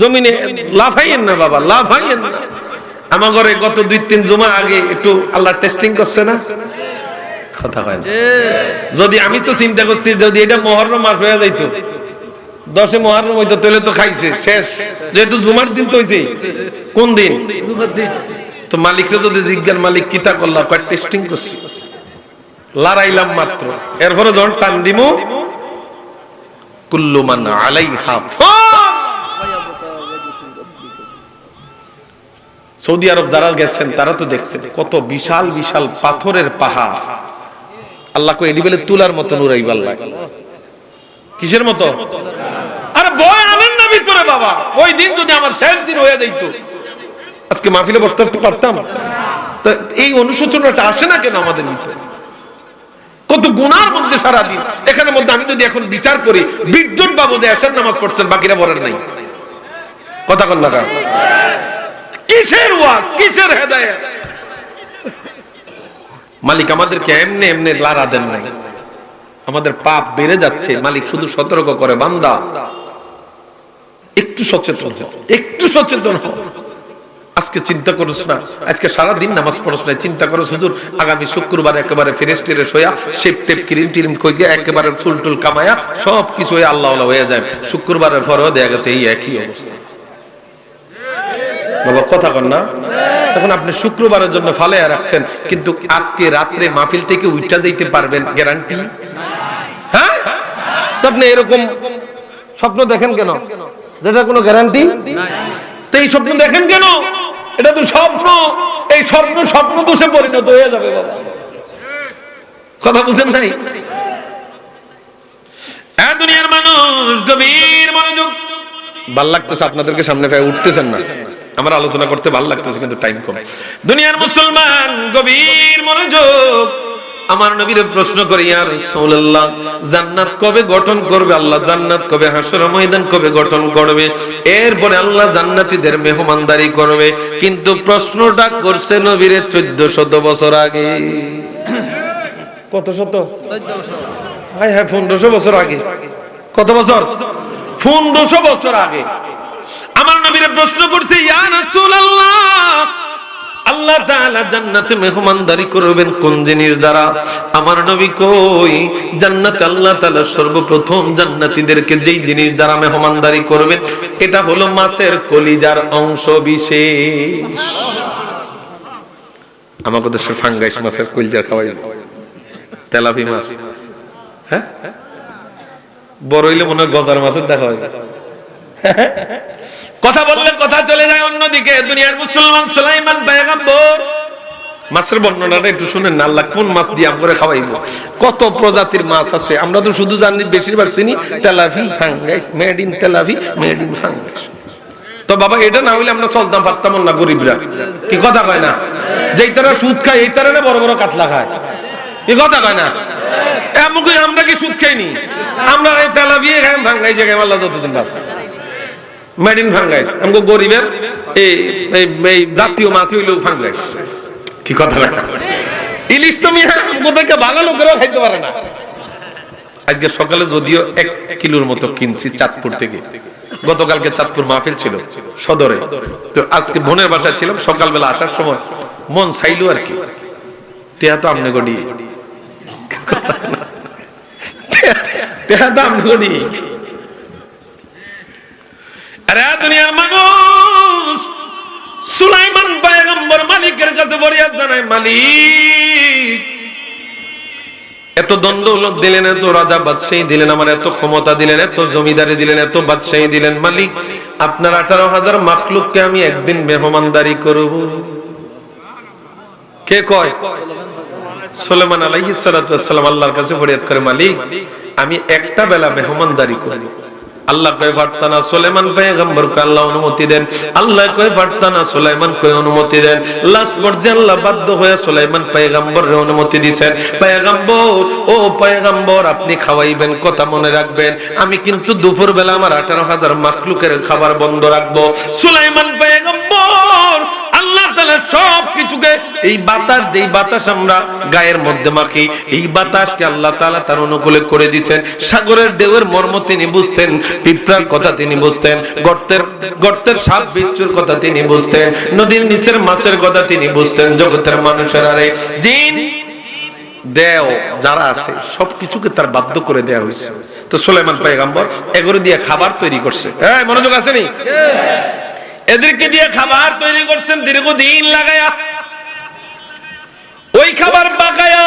জমিনে লাফাইয়েন না বাবা, লাফাইয়েন না। আমার ঘরে গত 2-3 জুমা আগে একটু আল্লাহ টেস্টিং করছে না, কথা হয় না। যদি আমি তো চিন্তা করছি যদি এটা মুহররম মাস হয়ে যাইতো, 10 মুহররম হইতো, তাহলে তো খাইছে শেষ, যেহেতু জুমার দিন তো হইছে। কোন দিন? জুমার দিন। তো মালিককে যদি জিজ্ঞাসা, মালিক কিতা করলা? কয় টেস্টিং করছি, লড়াইলাম মাত্র। এরপরে যখন টান দিমু, কুল্লু মান আলাইহা ফান। সৌদি আরব যারা গেছেন তারা তো দেখছেন কত বিশাল বিশাল পাথরের পাহাড়। আল্লাহ কো এডি বলে তুলার মতো নুরাইব। আল্লাহ কিসের মতো? আরে ভয় আনেন না ভিতরে বাবা। ওই দিন যদি আমার শেষ দিন হয়ে যাইতো, আজকে মাহফিলে বসতে পারতাম? তো এই অনুশোচনাটা আসে না কেন আমাদের ভিতরে? কত গুনার মধ্যে সারা দিন। এখানের মধ্যে আমি যদি এখন বিচার করি, 20 জন বাবু যে এশার নামাজ পড়ছেন, বাকিরা পড়েন নাই। কথা কন না? কিসের ওয়াজ, কিসের হেদায়েত? মালিক আমাদেরকে এমনি এমনি লারা দেন নাই। আমাদের পাপ বেড়ে যাচ্ছে, মালিক শুধু সতর্ক করে, বান্দা একটু সচেতন হও, একটু সচেতন হও। আজকে চিন্তা করছ না, আজকে সারা দিন নামাজ পড়ছ না, চিন্তা করো হুজুর আগামী শুক্রবার একেবারে ফ্রেশ ট্রেশ হইয়া শেপ টেপ ক্রিম টিম কইয়া একেবারে চুল টুল কামায়া সব কিছু হয়ে আল্লাহ আল্লাহ হয়ে যায়। শুক্রবারের পরেও দেখা গেছে এই একই অবস্থা। বাবা কথা কন না? তখন আপনি শুক্রবারের জন্য ফালাইয়া রাখছেন, কিন্তু আজকে রাত্রে মাহফিল থেকে উঠা যাইতে পারবেন গ্যারান্টি? হ্যাঁ, তো আপনি এরকম স্বপ্ন দেখেন কেন যেটা কোনো গ্যারান্টি নাই? তো এই স্বপ্ন দেখেন কেন? এটা তো স্বপ্ন। এই স্বপ্ন স্বপ্ন দোষে পরিণত হয়ে যাবে বাবা। কথা বুঝেন নাই? এই দুনিয়ার মানুষ গভীর মনোযোগ। ভাল লাগতেছে আপনাদেরকে সামনে পেয়ে উঠতেছেন না, আমার আলোচনা করতে ভালো লাগতেছে কিন্তু টাইম কম। দুনিয়ার মুসলমান গভীর মনোযোগ। আমার নবীর প্রশ্ন করি, ইয়া রাসূলুল্লাহ, জান্নাত কবে গঠন করবে আল্লাহ? জান্নাত কবে, হাসর ময়দান কবে গঠন করবে? এরপরে আল্লাহ জান্নাতীদের মেহমানদারি করবে। কিন্তু প্রশ্নটা করছে নবীর 1400 বছর আগে। কত শত? 1400। হায় হায়, 1500 বছর আগে। কত বছর? 1500 বছর আগে আমার নবীরে প্রশ্ন করছে, ইয়া রাসূলুল্লাহ, আল্লাহ তাআলা জান্নাতে মেহমানদারি করবেন কোন জিনিস দ্বারা? আমার নবী কই, জান্নাতে আল্লাহ তাআলা সর্বপ্রথম জান্নাতীদেরকে যেই জিনিস দ্বারা মেহমানদারি করবেন, এটা হলো মাছের কলিজার অংশ বিশেষ। আমাদের দেশের ফাঙ্গাইস মাছের কলিজা খাওয়াই, তেলাপি মাছ, হ্যাঁ বড় হইলে মনে হয় গজার মাছের দেখা হয়। কথা বললে কথা চলে যায় অন্যদিকে। দুনিয়ার মুসলমান সুলাইমান পয়গম্বর মাছের বর্ণনাটা একটু শুনেন না, আল্লাহ কোন মাছ দিয়ে আমরা খাওয়াইবো। কত প্রজাতির মাছ আছে, আমরা তো শুধু জানি বেশিরভাগ চিনি তেলাপি ফাঙ্গাস, মেড ইন তেলাপি, মেড ইন ফাঙ্গাস। তো বাবা এটা না হইলে আমরা চলতাম পারতাম না, গরিবরা। কি কথা কয় না? যেই তারা সুদ খায় এই তারা না বড় বড় কাতলা খায়। কি কথা কয় না? এমনকি আমরা কি সুদ খাইনি? আমরা এই তেলাপি খাই, ফাঙ্গাইছে খাই, আল্লাহ যতদিন বাঁচে। মেড ইন ফাঙ্গাস, আমাকে গরিবের এই জাতীয় মাছ হইল ফাঙ্গাস। কি কথা কয় না? ইলিশ তো মিয়া আমাদেরকে ভালো লোকেরাও খাইতে পারে না। আজকে সকালে যদিও 1 কিলোর মতো কিনছি চাঁদপুর থেকে। গতকালকে চাঁদপুর মাহফিল ছিল সদরে, তো আজকে বোনের বাসায় ছিলাম। সকালবেলা আসার সময় মন চাইলো আর কি, টেহা তো আমনে গড়ি, টেহা তো আমনে গড়ি। আরে দুনিয়ার মানুষ, সুলাইমান পয়গম্বর মালিকের কাছে ফরিয়াদ জানায়, মালিক এত দ্বন্দ্ব দিলেন, এত রাজা বাদশাহী দিলেন, আমার এত ক্ষমতা দিলেন, এত জমিদারি দিলেন, এত বাদশাহী দিলেন, মালিক আপনার 18,000 মাখলুককে আমি একদিন মেহমানদারি করব। কে কয়? সুলাইমান আলাইহিস সালাতু ওয়াস সালাম আল্লাহর কাছে ফরিয়াদ করে, মালিক আমি একটা বেলা মেহমানদারি করব। আল্লাহ কয় পারতানা, সুলাইমান পয়গম্বরকে আল্লাহ অনুমতি দেন। আল্লাহ কয় পারতানা, সুলাইমান কয় অনুমতি দেন। লাস্ট পর্যায়ে আল্লাহ বাধ্য হয়ে সুলাইমান পয়গম্বরের অনুমতি দিবেন। পয়গম্বর, ও পয়গম্বর আপনি খাওয়াইবেন, কথা মনে রাখবেন, আমি কিন্তু দুপুর বেলা আমার 18,000 মাখলুকের খাবার বন্ধ রাখবো। সুলাইমান পয়গম্বর আল্লাহ তাআলা সব কিছুকে, এই বাতাস, যেই বাতাস আমরা গায়ের মধ্যে মাখি, এই বাতাসকে আল্লাহ তাআলা তার অনুকূলে করে দিবেন। সাগরের ঢেউয়ের মর্ম তিনি বুঝতেন, পিঁপড়ার কথা তিনি বুঝতেন, গর্তের সাপ বিচ্ছুর কথা তিনি বুঝতেন, নদীর নিচের মাছের কথা তিনি বুঝতেন। জগতের মানুষের আরে জিন দেও যারা আছে সবকিছুকে তার বাধ্য করে দেয়া হয়েছে। তো সুলাইমান পয়গম্বর এগুলো দিয়ে খাবার তৈরি করছে। হ্যাঁ, মনোযোগ আছে নি? এদেরকে দিয়ে খাবার তৈরি করছেন দীর্ঘদিন লাগায়া। ওই খাবার পাকায়া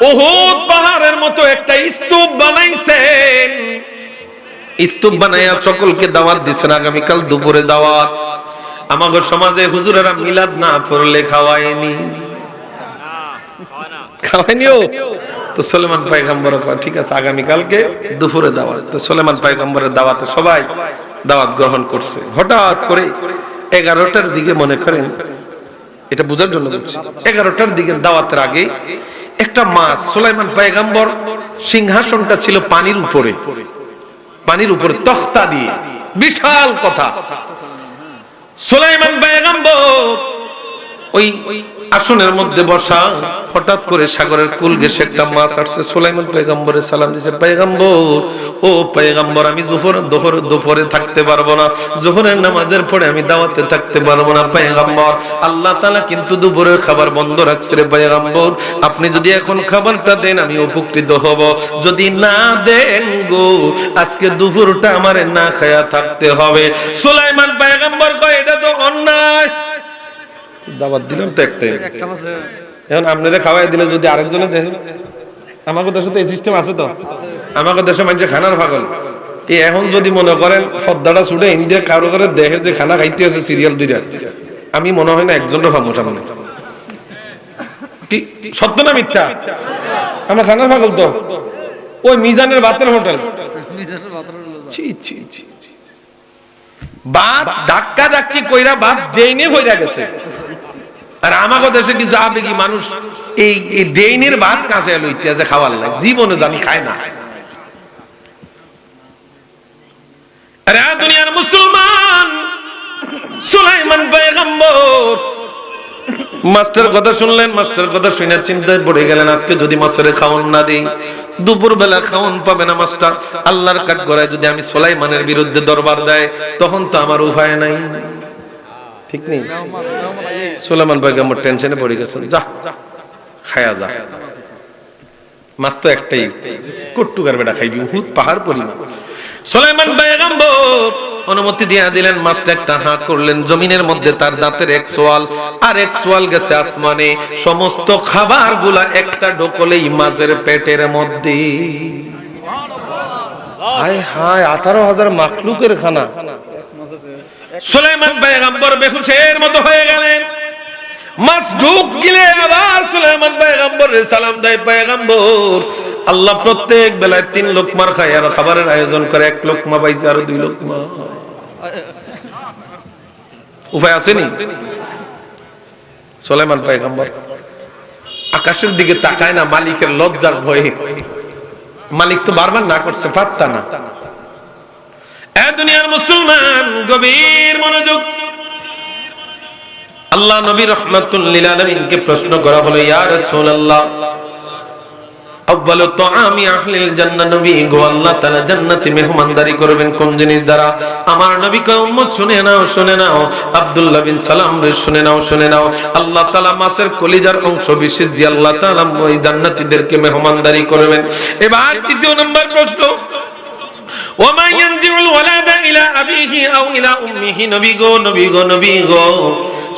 উহুদ পাহাড়ের মতো একটা স্তূপ বানাইছেন। স্তূপ বানাইয়া সকলকে দাওয়াত দিচ্ছেন, আগামীকাল দুপুরে দাওয়াত। আমাগো সমাজে হুজুরেরা মিলাদ না পড়লে খাওয়ায়নি, খাওয়ায়নিও। তো সুলাইমান পয়গম্বর কয় ঠিক আছে, আগামীকালকে দুপুরে দাওয়াত। তো সুলাইমান পয়গম্বরের দাওয়াতে সবাই দাওয়াত গ্রহণ করছে। হঠাৎ করে 11টার দিকে, মনে করেন এটা বুঝার জন্য বলছি, 11টার দিকে দাওয়াতের আগে একটা মাছ, সুলাইমান পয়গম্বর সিংহাসনটা ছিল পানির উপরে, পানির উপরে তখতা দিয়ে, বিশাল কথা। সুলাইমান পয়গম্বর ওই আসনের মধ্যে বসা, হঠাৎ করে সাগরের কুল ঘেঁষে একটা মাছ আসছে। সুলাইমান পয়গম্বরের সালাম দিছে, পয়গম্বর, ও পয়গম্বর আমি দুপুরে থাকতে পারবো না, জোহরের নামাজের পরে আমি দাওয়াতে থাকতে পারবো না পয়গম্বর। আল্লাহ তাআলা কিন্তু দুপুরের খাবার বন্ধ রাখছে রে পয়গম্বর, আপনি যদি এখন খাবারটা দেন আমি উপকৃত হব, যদি না দেন গো আজকে দুপুরটা আমারে না খায়া থাকতে হবে। সুলাইমান পয়গম্বর কয় এটা তো অন্যায়, দাওয়াত দিলাম তো একটাই, এখন আপনারা খাওয়াই দিলে যদি আরেকজনে দেয়। আমাকে দেশে তো এই সিস্টেম আছে, তো আমাকে দেশে মানুষ খানার পাগল। এখন যদি মনে করেন পর্দাটা ছুটে ইন্ডিয়া কারো করে দেখে যে খানা খাইতে আছে সিরিয়াল 2টা, আমি মনে হয় না একজনও পাবো সামনে। সত্য না মিথ্যা? আমরা খানার পাগল তো। ওই মিজানের ভাতের হোটেল, ভাত ধাক্কা ধাক্কি কইরা ভাত ড্রেনে হয়ে গেছে। আর আমাকে দেশে কিছু আবেগী মানুষ এই ড্রেনের ভাত কাঁচা লইতে আছে খাওয়ার লাগে, জীবনে জানি খায় না। আরে দুনিয়ার মুসলমান, সুলাইমান পয়গম্বর মাস্টার কথা শুনলেন, মাস্টার কথা শুনে চিন্তায় পড়ে গেলেন, আজকে যদি মাস্টারে খাওয়ান না দিই, দুপুর বেলা খাওয়ান পাবে না মাস্টার। আল্লাহর কাঠ গড়ায় যদি আমি সুলাইমানের বিরুদ্ধে দরবার দেয়, তখন তো আমার উপায় নাই, ঠিক নেই? সুলাইমান পয়গম্বর টেনশনে পড়ে গেছেন, যা খায়া যা, মাছ তো একটাই, কট্টুকার বেটা খাইবি, উহুদ পাহাড় পরিমাণ। সুলাইমান পয়গম্বর অনুমতি দিয়ে দিলেন, মাছটা একটা হাঁ করলেন, জমিনের মধ্যে তার দাঁতের এক সোয়াল আর এক সোয়াল গেছে আসমানে, সমস্ত খাবারগুলা একটা ঢোকলেই মাছের পেটের মধ্যে। হায় হায়, 18,000 মাখলুকের খানা। সুলাইমান পয়গম্বর বেহুশের মতো হয়ে গেলেন। মাছ ঢুক গিলে আবার সুলাইমান পয়গম্বরের সালাম দেয় পয়গম্বর। আল্লাহ প্রত্যেক বেলায় 3 লোকমার খায় আর খাবারের আয়োজন করে, 1 লোকমা পাইছে আর 2 লোকমা। উপায় আসেনি? সুলাইমান পয়গম্বর আকাশের দিকে তাকায় না, মালিকের লজ্জার ভয়ে। মালিক তো বারবার না করছে, পারতা না। এ দুনিয়ার মুসলমান, গভীর মনোযোগ। আল্লাহ নবী রাহমাতুল লিল আলামিনকে প্রশ্ন করা হলো, ইয়া রাসূলুল্লাহ আউয়ালু তুআমি আহলিল জান্নাহ, নবী গো আল্লাহ তাআলা জান্নাতে মেহমানদারি করবেন কোন জিনিস দ্বারা? আমার নবী কয়, উম্মত শুনে নাও, শুনে নাও, আব্দুল্লাহ বিন সালাম রে শুনে নাও, শুনে নাও। আল্লাহ তাআলা মাছের কলিজার অংশ বিশেষ দিয়ে আল্লাহ তাআলা ওই জান্নাতীদেরকে মেহমানদারি করবেন। এবার তৃতীয় নম্বর প্রশ্ন, ওমা ইয়ানজিউল ওয়ালাদা ইলা আবিহি আও ইলা উম্মিহি, নবী গো, নবী গো, নবী গো,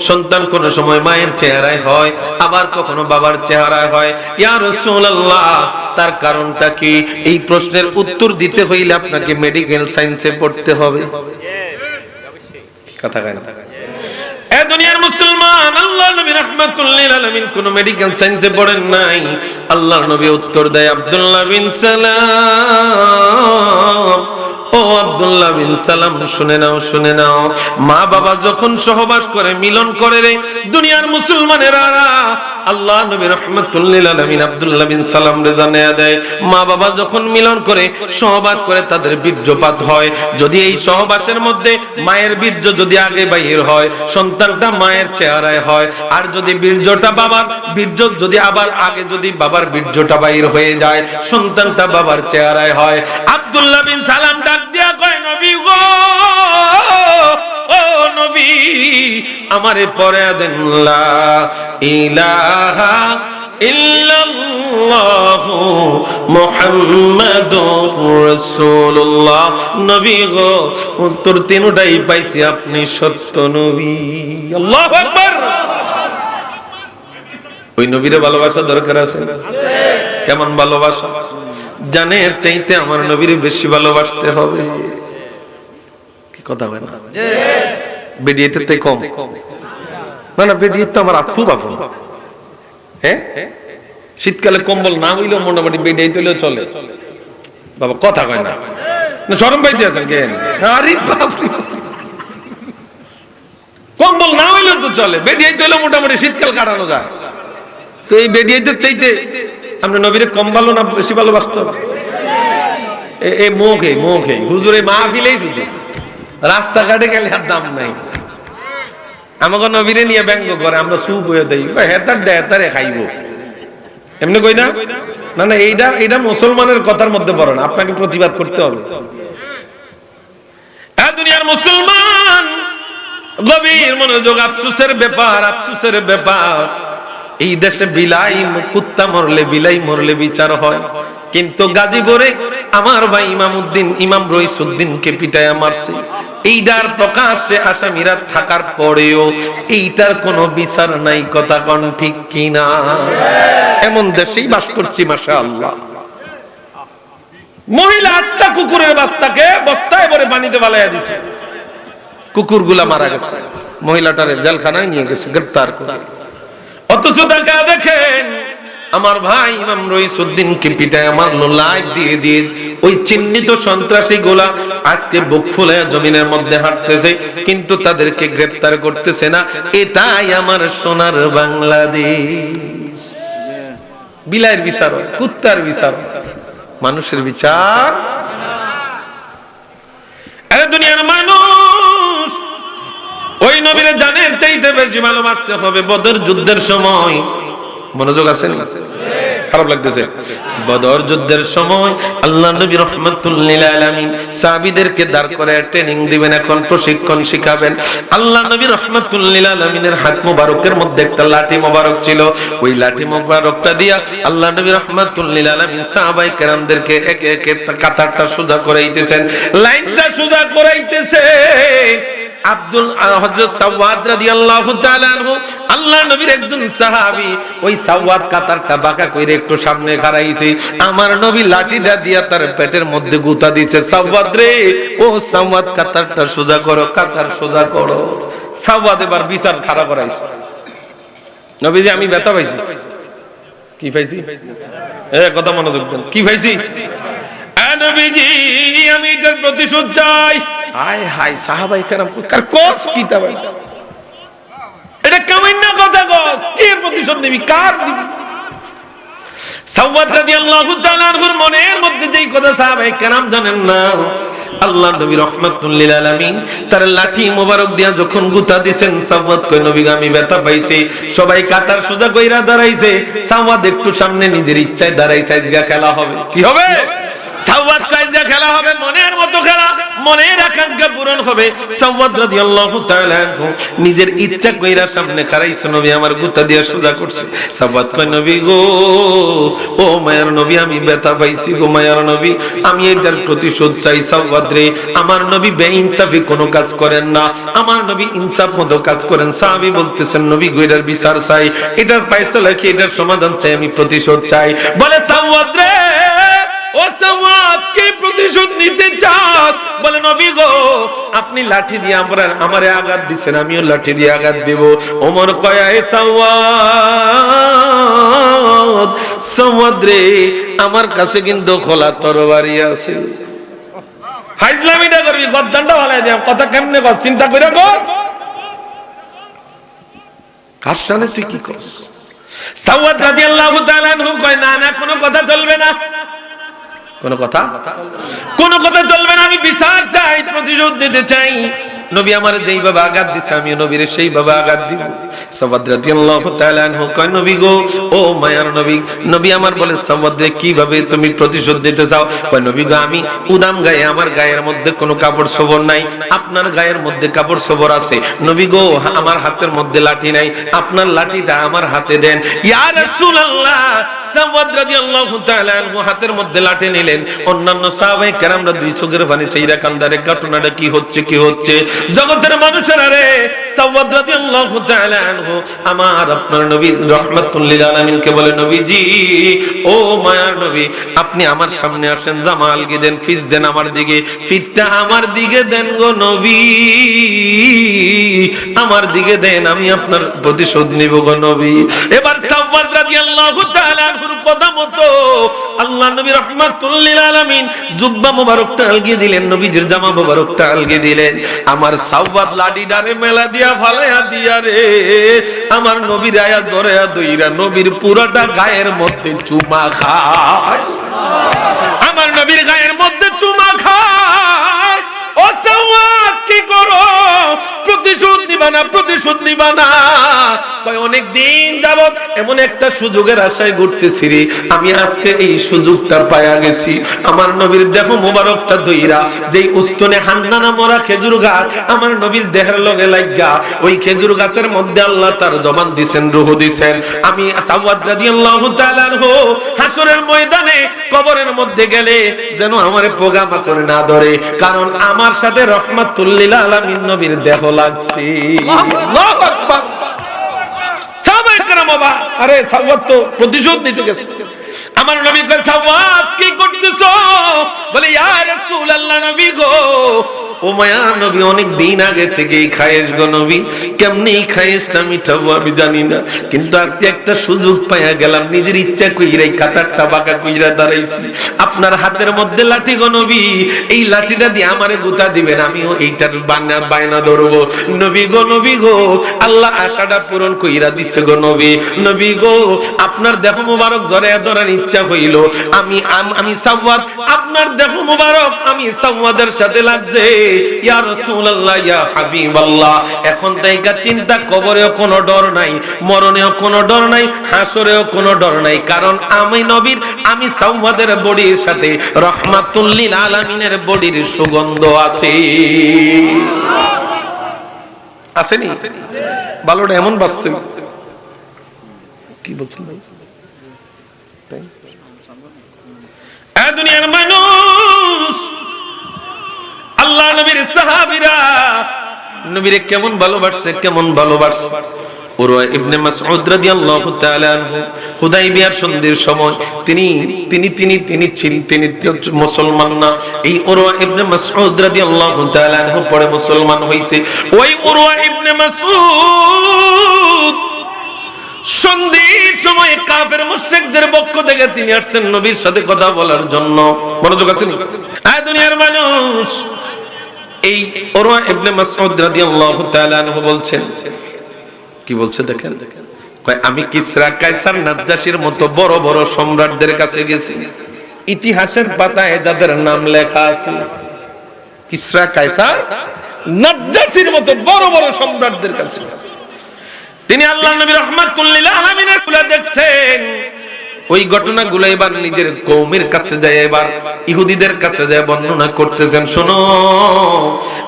সন্তান কোন সময় মায়ের চেহারায় হয়, আবার কখনো বাবার চেহারায় হয়। ইয়া রাসূলুল্লাহ, তার কারণটা কি? এই প্রশ্নের উত্তর দিতে হইলে আপনাকে মেডিকেল সায়েন্সে পড়তে হবে। কথা কয় না? এ দুনিয়ার মুসলমান, আল্লাহ নবী রাহমাতুল লিল আলামিন কোন মেডিকেল সায়েন্সে পড়েন নাই। আল্লাহর নবী উত্তর দেয়, আব্দুল্লাহ বিন সালাম, ও আব্দুল্লাহ বিন সালাম, শুনে নাও, শুনে নাও। মা বাবা যখন সহবাস করে, মিলন করে রে দুনিয়ার মুসলমানেরা, আল্লাহ নবী রাহমাতুল লিল আলামিন আব্দুল্লাহ বিন সালাম রে জানিয়ে দেয়, মা বাবা যখন মিলন করে, সহবাস করে, তাদের বীর্যপাত হয়। যদি এই সহবাসের মধ্যে মায়ের বীর্য যদি আগে বাইর হয়, সন্তানটা মায়ের চেহারায় হয়। আর যদি বীর্যটা বাবার বীর্য যদি আবার আগে যদি বাবার বীর্যটা বাইর হয়ে যায়, সন্তানটা বাবার চেহারায় হয়। আব্দুল্লাহ বিন সালাম ডাক দিয়া কয়, নবী গো, ও নবী, আমারে পড়ে দেন লা ইলাহা ইল্লাল্লাহু মুহাম্মাদুর রাসূলুল্লাহ। নবী গো, উত্তর তিনটাই পাইছি, আপনি সত্য নবী। আল্লাহু আকবার। ওই নবীরে ভালোবাসা দরকার আছে? কেমন ভালোবাসা? জানের চাইতে আমার নবীরে বেশি ভালোবাসতে হবে। কি কথা হয় না? বেডিয়েতে তো কম না, না বেডিয়ে তো আমার খুব আপন। হ্যাঁ, শীতকালে কম্বল না হইলেও মোটামুটি বেডিয়ে তৈলেও চলে। বাবা কথা কয় না, শরম পাইতে আছেন কেন? আরে বাপরে, কম্বল না হইলেও তো চলে, বেডিয়ে তৈলেও মোটামুটি শীতকাল কাটানো যায়। তো এই বেডিয়েতে চাইতে আমরা নবীরে কম ভালো না বেশি ভালোবাসতে হবে? এই মুখে মুখে হুজুরে মাহফিলেই শুধু, রাস্তাঘাটে গেলে আর দাম নাই। আমাকে নবীরে নিয়ে ব্যঙ্গ করে, আমরা সু বয়ে দেই, হেতার ডেতারে খাইব, এমনি কই না? না না, এইটা মুসলমানের কথার মধ্যে পড়ে না, আপনাকে প্রতিবাদ করতে হবে। দুনিয়ার মুসলমান, গভীর মনোযোগ। আফসোসের ব্যাপার, আফসোসের ব্যাপার, এই দেশে বিলাই কুত্তা মরলে, বিলাই মরলে বিচার হয়, কিন্তু গাজীপুরে আমার ভাই ইমামউদ্দিন, ইমাম রইসউদ্দিনকে পিটায়া মারছে। এইটার প্রকাশ্যে আসামিরা থাকার পরেও এইটার কোনো বিচার নাই। কথা কোন ঠিক কিনা? এমন দেশেই বাস করছি, মাশাআল্লাহ। মহিলা 8টা কুকুরের বস্তায় ভরে পানিতে ফালাইয়া দিছে, কুকুরগুলা মারা গেছে, মহিলাটারে জেলখানায় নিয়ে গেছে গ্রেফতার করে। অথচ দেখা দেখেন আমার ভাই ইমাম রইসউদ্দিনকে পিটায় মারলো, লাইভ দিয়ে দিয়ে। ওই চিহ্নিত সন্ত্রাসী গোলা আজকে বুক ফুলে জমিনের মধ্যে হাঁটতেছে, কিন্তু তাদেরকে গ্রেফতার করতেছে না। এটাই আমার সোনার বাংলাদেশ। বিলাইয়ের বিচার, কুত্তার বিচার, মানুষের বিচার। আরে দুনিয়ার মানুষ, ওই নবীরে জানের চাইতে বেশি ভালোবাসতে হবে। বদর যুদ্ধের সময়, মনোযোগ আছে না? খারাপ লাগতেছে? বদর যুদ্ধের সময় আল্লাহ নবী রাহমাতুল লিল আলামিন সাহাবীদেরকে দাঁড় করে ট্রেনিং দিবেন, এখন প্রশিক্ষণ শিখাবেন। আল্লাহ নবী রাহমাতুল লিল আলামিনের হাত মোবারকের মধ্যে একটা লাঠি মোবারক ছিল। ওই লাঠি মোবারকটা দিয়া আল্লাহ নবী রাহমাতুল লিল আলামিন সাহাবায়ে কেরামদেরকে একে একে কাতারটা সোজা করাইতেছেন, লাইনটা সোজা করাইতেছেন। হযরত সাওয়াদ রাদিয়াল্লাহু তাআলা আনহু, আল্লাহর নবীর একজন সাহাবী, ওই সাওয়াদ কাতারটা বাঁকা কইরে একটু সামনে খাড়াইছে। আমার নবী লাঠিটা দিয়া তার পেটের মধ্যে গুতা দিয়েছে, সাওয়াদ রে, ও সাওয়াদ কাতারটা সোজা করো, কাতার সোজা করো। সাওয়াদ এবার বিচার খাড়া করাইছে। নবীজি আমি ব্যথা পাইছি। কি পাইছি? কথা মনোযোগ দেন। কি পাইছি? নবীজি আমি এটার প্রতিশোধ চাই। হায় হায় সাহাবাই কেরাম কার কোস কিতাব এটা কেমন না কথা কস, কি প্রতিশোধ নিবি, কার দিবি? সাওয়াদ রাদিয়াল্লাহু তাআলা আনহুর মনের মধ্যে যেই কথা সাহাবায়ে কেরাম জানেন না, আল্লাহ নবী রাহমাতুল লিল আলামিন তার লাঠি মোবারক দিয়া যখন গুতা দিবেন, সাওয়াদ কই নবী আমি ব্যথা পাইছি। সবাই কাতার সোজা কইরা দাঁড়াইছে, সাওয়াদ একটু সামনে নিজের ইচ্ছায় দাঁড়াইছে। আজকে খেলা হবে। কি হবে? সাওয়াদ কাজে খেলা হবে, মনের মতো খেলা, মনের আকাঙ্ক্ষা পূরণ হবে। সাওয়াদ রাদিয়াল্লাহু তাআলা নিজের ইচ্ছা কইরা সামনে খাড়াইছে, নবী আমার গুতা দিয়া সোজা করছে। সাওয়াদ কয় নবী গো, ও মায়ার নবী আমি ব্যথা পাইছি গো মায়ার নবী, আমি এটার প্রতিশোধ চাই। সাওয়াদ রে, আমার নবী বেইনসাফি কোনো কাজ করেন না, আমার নবী ইনসাফ মতো কাজ করেন। সাহাবী বলতেছেন নবী গো এটার বিচার চাই, এটার ফয়সালা কি, এটার সমাধান চাই, আমি প্রতিশোধ চাই। বলে সাওয়াদ রে, ও সাওয়াদ কি প্রতিশোধ নিতে চাস? বলে নবী গো আপনি লাঠি দিয়ে আমারে আঘাত দিবেন, আমিও লাঠি দিয়ে আঘাত দেব। ওমর কয় এ সাওয়াদ, সাওয়াদ রে আমার কাছে কিন্তু খোলা তরবারি আছে। ফাইজলামিটা করবি, গদ্দানটা ভালাই দিলাম, কথা কেমনে কস, চিন্তা কইরা কস। কার সামনে তুই কি কস? সাওয়াদ রাদিয়াল্লাহু তাআলা আনহু কয় না না, কোনো কথা চলবে না, কোনো কথা চলবে না, আমি বিচার চাই, প্রতিশোধ নিতে চাই। নবী আমার যেইভাবে আঘাত দিছে আমি নবীর সেইভাবে আঘাত দিব। সাওয়াদ রাদিয়াল্লাহু তাআলা আনহু কয় নবী গো, ও মায়ার নবী, নবী আমার বলে সাওয়াদ রে কিভাবে তুমি প্রতিশোধ দিতে চাও? কয় নবী গো আমি উদাম গায়ে, আমার গায়ের মধ্যে কোনো কাপড় সবর নাই, আপনার গায়ের মধ্যে কাপড় সবর আছে। নবী গো আমার হাতের মধ্যে লাঠি নাই, আপনার লাঠিটা আমার হাতে দেন। ইয়া রাসূলুল্লাহ, সাওয়াদ রাদিয়াল্লাহু তাআলা আনহু হাতের মধ্যে লাঠি নিলেন। অন্যান্য সাহাবায়ে কেরামরা দুই চোখের পানি ছেইরা কান্দারে, ঘটনাটা কি হচ্ছে, কি হচ্ছে? জগতের মানুষেরা রে, সাওয়াদ রাদিয়াল্লাহু তাআলা আনহু আমার আপনার নবী রাহমাতুল লিল আলামিনকে বলে নবীজি, ও মায়ার নবী আপনি আমার সামনে আসেন, জামাল কি দেন, ফিস দেন আমার দিকে, ফিটটা আমার দিকে দেন গো নবী, আমার দিকে দেন, আমি আপনার প্রতিশোধ নিব গো নবী। এবার সাওয়াদ রাদিয়াল্লাহু তাআলা আনহুর কথা মতো আল্লাহ নবী রাহমাতুল লিল আলামিন জুব্বা মোবারকটা আলগিয়ে দিলেন, নবীজির জামা মোবারকটা আলগিয়ে দিলেন। আমার সাওয়াদ লাডি ডারে মেলা দিয়া ফালাইয়া দিয়া রে, আমার নবীর আয়া জোরেয়া দইরা নবীর পুরাটা গায়ের মধ্যে চুমা খায়, আমার নবীর গায়ের মধ্যে চুমা খায়। ও সাওয়াদ কি করো, প্রতিশোধ নিবা না, প্রতিশোধ নিবা না? কয় অনেক দিন যাবত এমন একটা সুযোগের আশায় ঘুরতেছি রে, আমি আজকে এই সুযোগটা পায়া গেছি। আমার নবীর দেহ মোবারকটা ধইরা যেই উস্তনে হান্নানা মরা খেজুর গাছ আমার নবীর দেহের লগে লাগা, ওই খেজুর গাছের মধ্যে আল্লাহ তার জবান দিবেন, রূহ দিবেন। আমি সাওয়াদ রাদিয়াল্লাহু তাআলা আনহু হাসরের ময়দানে কবরের মধ্যে গেলে যেন আমারে পোগামা করে না ধরে, কারণ আমার সাথে রাহমাতুল লিল আলামিন নবীর দেহ লাগছে। আল্লাহু আকবার। সাহাবায়ে কেরাম বাবা, আরে সাওয়াদ তো প্রতিশোধ নিতে গেছে। আমার নবী কয় সাওয়াদ কি করতেছো? বলে ইয়া রাসূলুল্লাহ নবী গো, ও মায়ার নবী অনেক দিন আগে থেকেই খায়েশ গো নবী, কেমনে এই খায়েশটা মিটাবো আমি জানি না, কিন্তু আজকে একটা সুযোগ পাইয়া গেলাম, নিজের ইচ্ছা কইরাই কাতারটা বাঁকা কইরা দাঁড়াইছি। আপনার হাতের মধ্যে লাঠি গো নবী, এই লাঠিটা দিয়ে আমারে গুতা দিবেন, আমিও এইটার বায়না ধরবো। নবী গো, নবী গো, আল্লাহ আশাটা পূরণ কইরা দিছে গো নবী। নবী গো আপনার দেহ মোবারক জড়ায়া ধরার ইচ্ছা হইল, আমি সাওয়াদ আপনার দেহ মোবারক আমি সাওয়াদের সাথে লাগছে। ইয়া রাসূলুল্লাহ, ইয়া হাবিবাল্লাহ, এখন তাইকা চিন্তা, কবরেও কোনো ডর নাই, মরণেও কোনো ডর নাই, হাসরেও কোনো ডর নাই, কারণ আমি নবীর, আমি সাওয়াদের বডির সাথে রাহমাতুল লিল আলামিনের বডির সুগন্ধ আছে। আসেনি? ভালোটা এমন বাস্তব। কি বলছেন ভাই? এই দুনিয়ার মানুষ, আল্লাহ নবীর সাহাবীরা নবীরে কেমন ভালোবাসছে, কেমন ভালোবাসছে। উরওয়া ইবনে মাসউদ রাদিয়াল্লাহু তাআলা আনহু হুদাইবিয়ার সন্ধির সময় তিনি মুসলমান না, এই উরওয়া ইবনে মাসউদ রাদিয়াল্লাহু তাআলা আনহু পরে মুসলমান হইছে। ওই উরওয়া ইবনে মাসউদ সন্ধির সময় কাফের মুশরিকদের পক্ষ থেকে তিনি আসছেন নবীর সাথে কথা বলার জন্য। মনোযোগ আছে নি? দুনিয়ার মানুষ, এই উরওয়া ইবনে মাসউদ রাদিয়াল্লাহু তাআলা আনহু বলছেন, কি বলছে দেখেন, কয় আমি কিসরা কায়সার নাজ্জাশীর মতো বড় বড় সম্রাটদের কাছে গেছি, ইতিহাসের পাতায় যাদের নাম লেখা আছে, কিসরা কায়সার নাজ্জাশীর মতো বড় বড় সম্রাটদের কাছে তিনি আল্লাহর নবী রাহমাতুল লিল আলামিনের গুলা দেখছেন। ওই ঘটনাগুলো এবার নিজের কওমের কাছে যায়, এবার ইহুদিদের কাছে যায় বর্ণনা করতেছেন। শোনো,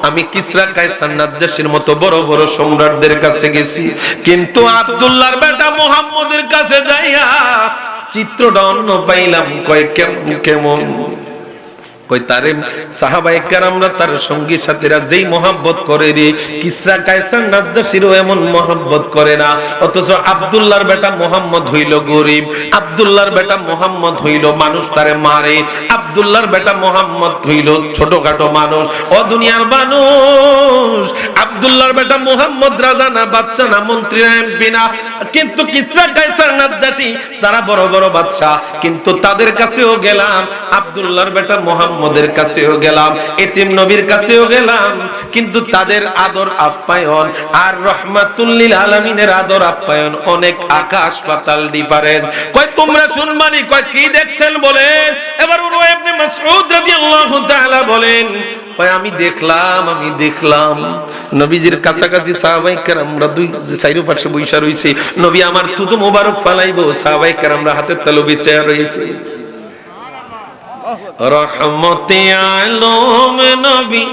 আমি কিসরা কায়সার নাজ্জাশীর মতো বড় বড় সম্রাটদের কাছে গেছি, কিন্তু আব্দুল্লাহর বেটা মুহাম্মদের কাছে যাইয়া চিত্রটা অন্য পাইলাম। কয় কেমন কেমন? কই তারে সাহাবায়ে কেরামরা তার সঙ্গী সাথীরা যেই মহব্বত করে রে, কিসরা কায়সার নাজ্জাশীরও এমন মহব্বত করে না। অথচ আব্দুল্লাহর বেটা মুহাম্মদ হইল গরিব, আব্দুল্লাহর বেটা মুহাম্মদ হইল মানুষ তারে মারে, আব্দুল্লাহর বেটা মুহাম্মদ হইল ছোটখাটো মানুষ। ও দুনিয়ার মানুষ, আব্দুল্লাহর বেটা মুহাম্মদ রাজা না, বাদশা না, মন্ত্রী না, এমপি না, কিন্তু কিসরা কায়সার নাজ্জাশী তারা বড় বড় বাদশা। কিন্তু তাদের কাছেও গেলাম, আব্দুল্লাহর বেটা মুহাম্মদের কাছেও গেলাম, এতিম নবীর কাছেও গেলাম, কিন্তু তাদের আদর আপ্যায়ন আর রাহমাতুল লিল আলামিনের আদর আপ্যায়ন অনেক আকাশ পাতাল ডিফারেন্স। কয় তোমরা শুনবানি? কয় কি দেখছেন বলেন। এবার উরওয়া ইবনে মাসউদ রাদিয়াল্লাহু তাআলা বলেন, আমি দেখলাম নবীজির কাছাকাছি সাহাবায়ে কেরামরা দুই সাইডে পাশে বইসা রইছে, নবী আমার থুতু মোবারক ফালাইবো, সাহাবায়ে কেরামরা হাতের তালু বিছায়া রইছে। রহমতে আলম নবী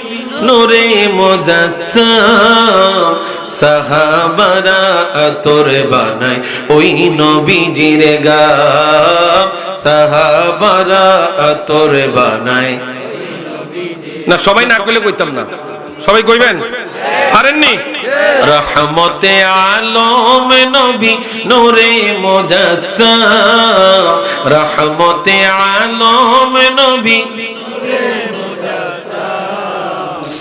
নূরে মুজাসসাম, সাহাবারা আতর বানায় ওই নবীজির গাম, সাহাবারা আতর বানায়। না সবাই না কইলে কইতাম না, সবাই কইবেন? পারেননি? রহমতে আলম নবী নূরে মুজাসসাম, রহমতে আলম নবী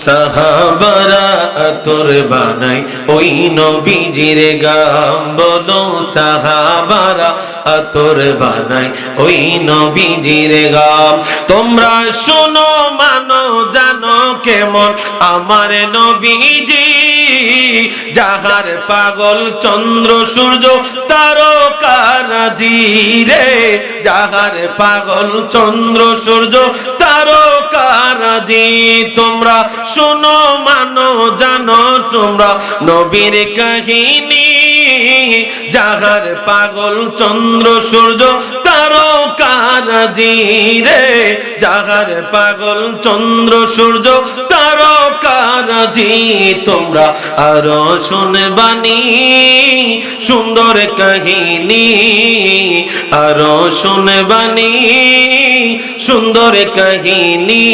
সাহাবারা আতর বানাই ওই নবীজির গাম। বলো সাহাবারা আতর বানাই ওই নবীজির গাম। তোমরা শোনো মানো জানো কেমন আমার নবীজি, যাহার পাগল চন্দ্র সূর্য তারকারাজি রে, যাহার পাগল চন্দ্র সূর্য তারকারাজি। তোমরা শোনো মানো জানো তোমরা নবীর কাহিনী, যাহার পাগল চন্দ্র সূর্য তারকারাজি রে, যাহার পাগল চন্দ্র সূর্য তারকারাজি। তোমরা আরো শুনবানি সুন্দর কাহিনী, আরো শুনবানি সুন্দর কাহিনী।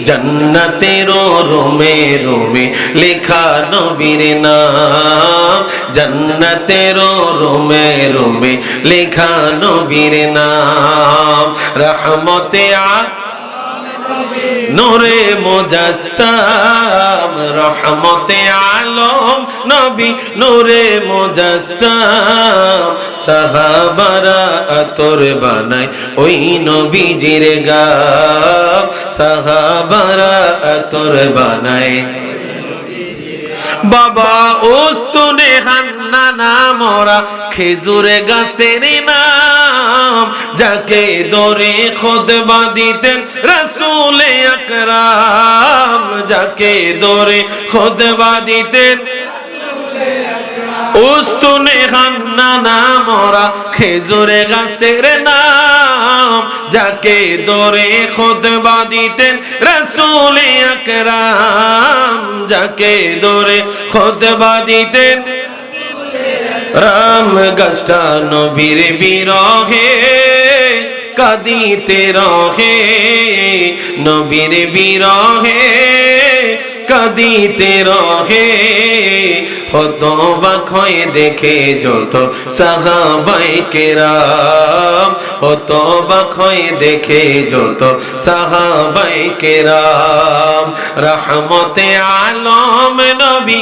জান্নাতের রোমে রোমে লেখা নবীর নাম, জান্নাতের রোমে রোমে লেখা নবীর নাম। রহমতে নূরে মুজাসসাম, রহমতে আলম নবী নূরে মুজাসসাম, সাহাবারা আতর বানায় ওই নবীজির গাম, সাহাবারা আতর বানায়। বাবা উস্তুনে হান্নানা মোরা খেজুরে গাছের নাম, যাকে দরে খুতবা দিতেন রাসূল আকরাম, যাকে দরে খুতবা দিতেন উস্তুনে হান্নানা মোরা খেজুরে গাছের নাম, যাকে দরে খুতবা দিতেন রাসূল আকরাম, যাকে দরে খুতবা দিতেন। রাম গাছটা নবীর বিরহে কাঁদিতে রহে, নবীর বিরহে কাঁদিতে রহে। হতবাক হয়ে দেখে যত সাহাবায়ে কেরাম, হতবাক হয়ে দেখে যত সাহাবায়ে কেরাম। রহমতে আলম নবী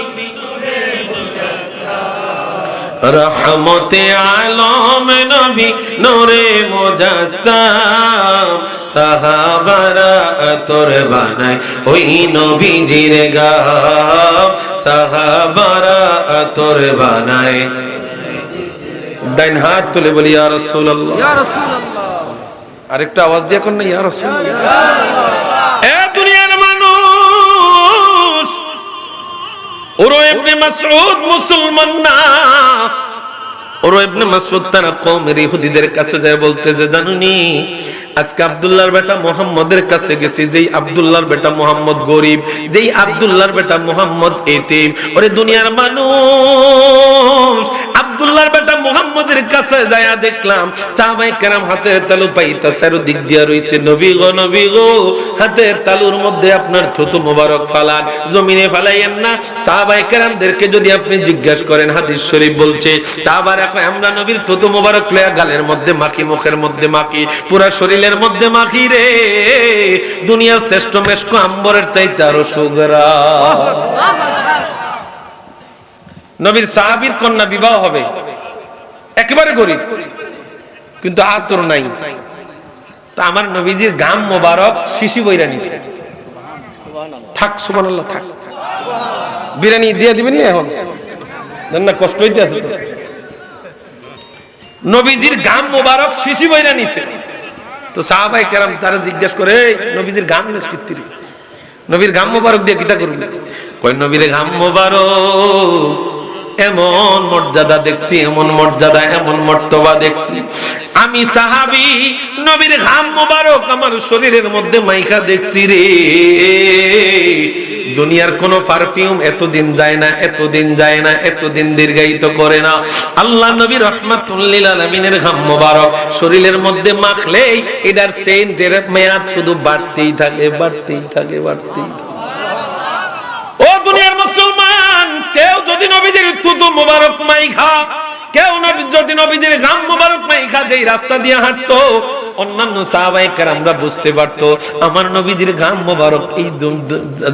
রহমতে আলম নবী নূরে মুজাসসাম সাহাবারা আতর বানায় ওই নবীজির গাম সাহাবারা আতর বানায় ডাইন হাত তুলে বলি ইয়া রাসূলুল্লাহ ইয়া রাসূলুল্লাহ আরেকটা আওয়াজ দিয়ে কোন না ইয়া রাসূলুল্লাহ এ দুনিয়ার মানুষ ওরা ইবনে মাসউদ মুসলমান না ওরা ইবনে মাসউদ তারা কওমের ইহুদিদের কাছে যায় বলতেছে জানুনি আজকে আব্দুল্লাহর বেটা মুহাম্মদের কাছে গেছি যেই আব্দুল্লাহর বেটা মুহাম্মদ গরীব যেই আব্দুল্লাহর বেটা মুহাম্মদ এতিম ওরে দুনিয়ার মানুষ আব্দুল্লাহর বেটা মুহাম্মদের কাছে যায়া দেখলাম সাহাবায়ে কেরাম হাতের তালু পাইতাছে আর দিক দিয়া রইছে নবী গো হাতের তালুর মধ্যে আপনার থুতু মোবারক ফালান জমিনে ফালাইয়েন না সাহাবায়ে কেরামদেরকে যদি আপনি জিজ্ঞাসা করেন হাদিস শরীফ বলছে সাহাবারা কয় আমরা নবীর থুতু মোবারক লয়া গালের মধ্যে মাখি মুখের মধ্যে মাখি পুরা শরীরের মধ্যে মাখি রে দুনিয়ার শ্রেষ্ঠ মেশক আম্বরের চাইতে আরো সুগরা নবীর সাহাবীর কন্যা বিবাহ হবে একেবারে গরীব কিন্তু আতর নাই তা আমার নবীজির গাম মোবারক শিশি বইরা নিছে থাক সুবহানাল্লাহ থাক বিরিয়ানি দিয়ে দিবেন না এখন না কষ্ট হইতে আছে তো নবীজির গাম মোবারক শিশি বইরা নিছে তো সাহাবায়ে কেরাম তারা জিজ্ঞেস করে এই নবীজির গাম নিস কিত্তিরি নবীর গাম মোবারক দিয়ে কিটা করবি কই নবীর গাম মোবারক এমন মর্যাদা দেখছি এমন মর্যাদা এমন মর্তবা দেখছি আমি সাহাবী নবীর গাম মোবারক আমার শরীরের মধ্যে মাইখা দেখছি রে দুনিয়ার কোন পারফিউম এতদিন যায় না এতদিন দীর্ঘায়িত করে না আল্লাহ নবী রাহমাতুল লিল আলামিনের গাম মোবারক শরীরের মধ্যে মাখলেই এটার সেন্টের মেয়াদ শুধু বাড়তেই থাকে ও দুনিয়ার মুসলমান কেউ যদি নবীজির থুতু মোবারক মাইখা কেউ যদি নবীজির গাম মোবারক মাইখা যেই রাস্তা দিয়ে হাঁটতো অন্যান্য সাহাবায়ে কেরামরা বুঝতে পারতো আমার নবীজির গাম মোবারক এই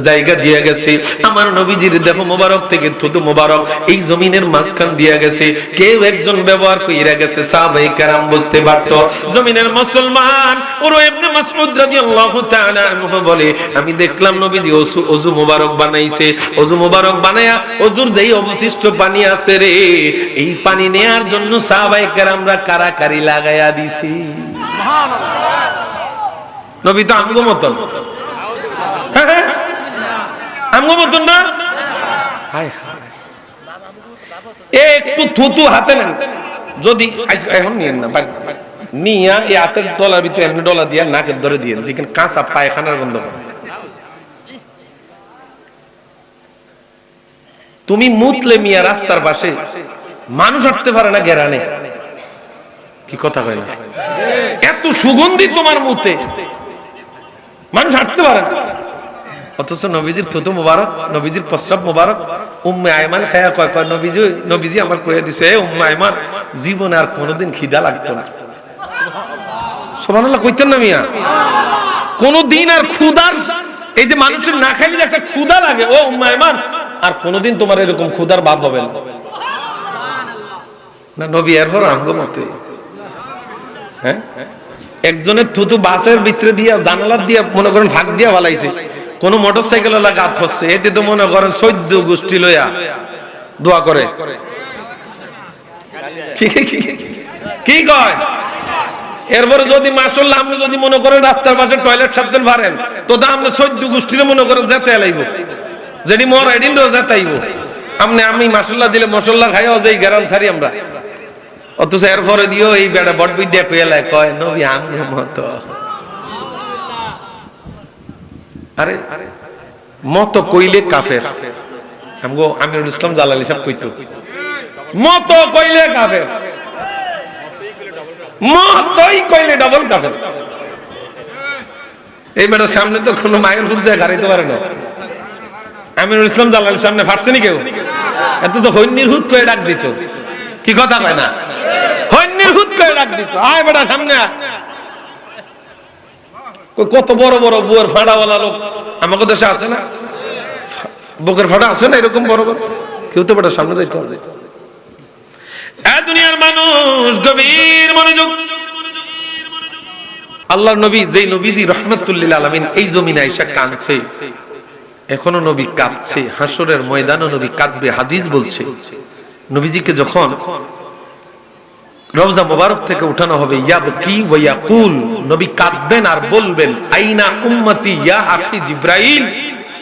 জায়গা দিয়ে গেছে আমার নবীজির দেহ মোবারক থেকে থুতু মোবারক এই জমিনের মাঝখান দিয়ে গেছে কেউ একজন ব্যবহার কইরা গেছে সাহাবায়ে কেরাম বুঝতে পারতো জমিনের মুসলমান ওরা ইবনে মাসউদ রাদিয়াল্লাহু তাআলা আনহু বলে আমি দেখলাম নবীজি ওযু মোবারক বানাইছে ওযু মোবারক বানায়া ওযুর যেই অবশিষ্ট পানি আছে রে এই পানি নেয়ার জন্য সাহাবায়ে কেরামরা কারাকারি লাগায়া দিছে নবী তো আমগো মতন না একটু থুতু হাতে নেন যদি এখন নিয়েন না নিয়া এই হাতের ডলার ভিতরে এমনি ডলা দিয়া নাকের ধরে দিয়ে দেখেন কাঁচা পায়খানার গন্ধ পান তুমি মুতলে মিয়া রাস্তার পাশে মানুষ হাঁটতে পারে না গেরানে কি কথা কয় না এত সুগন্ধি তোমার মুতে মানুষ হাঁটতে পারে না অথচ নবীজির থুতু মোবারক নবীজির প্রস্রাব মোবারক উম্মে আয়মান খায়া কয় নবীজি আমার কইয়া দিছে এ উম্মে আয়মান জীবনে আর কোনোদিন খিদা লাগতো না সুবহানাল্লাহ কইতেন না মিয়া কোনোদিন আর ক্ষুধার এই যে মানুষের না খাইলে একটা ক্ষুধা লাগে ও উম্মে আয়মান আর কোনোদিন তোমার এরকম ক্ষুধার ভাব হবে না নবী এরপর আমগো মতে হ্যাঁ একজনের থুতু বাসের ভিতরে দিয়া জানালা দিয়া মনে করেন ফাঁক দিয়া ফালাইছে কোন মোটরসাইকেল ওয়ালা গাত হচ্ছে এতে তো মনে করেন 14 গোষ্ঠী লইয়া দোয়া করে কি কয় এরপরে যদি মাশাআল্লাহ আপনি যদি মনে করেন রাস্তার পাশে টয়লেট সাথে পারেন তো আপনি 14 গোষ্ঠীরে মনে করেন যেতে লাইব যেটি মোর আইডিন রো যেতাইব আমি মাশাআল্লাহ দিলে মশাল্লাহ খাইও যাই গ্রাম ছাড়ি আমরা অথচ এরপরে দিও এই বেড়া বটবিদ্যা পেলায় কয় নবী আমগো মতো আরে মতো কইলে কাফের আমগো আমিরুল ইসলাম জালালি সাহেব কইতো মতো কইলে কাফের মতই কইলে ডাবল কাফের এই বেটার সামনে তো কোনো মায়ের ফুট দিয়ে গাড়িতে পারে না আমিরুল ইসলাম জালালির সামনে ফাটছেনি কেউ এত তো হৈনির হুত করে ডাক দিত কি কথা কয় না হৈনির হুত করে ডাক দিত আয় বেটা সামনে কত বড় বড় বুয়ের ফাঁড়াওয়ালা লোক আমাকে দেশে আছে না বুকের ফাঁড়া আছে না এরকম বড় বড় কেউ তো বেটার সামনে যাইতে হবে এ দুনিয়ার মানুষ গভীর মনোযোগ। আল্লাহর নবী, যেই নবীজি রাহমাতুল লিল আলামিন এই জমিনে আয়েশা কাঁদছে, এখনো নবী কাঁদছে, হাসরের ময়দানে নবী কাঁদবে। হাদিস বলছে নবীজিকে যখন রওজা মুবারক থেকে উঠানো হবে, ইয়াবকি ওয়া ইয়াকুল, নবী কাঁদবেন আর বলবেন, আইনা উম্মতি ইয়া আখি জিবরাইল,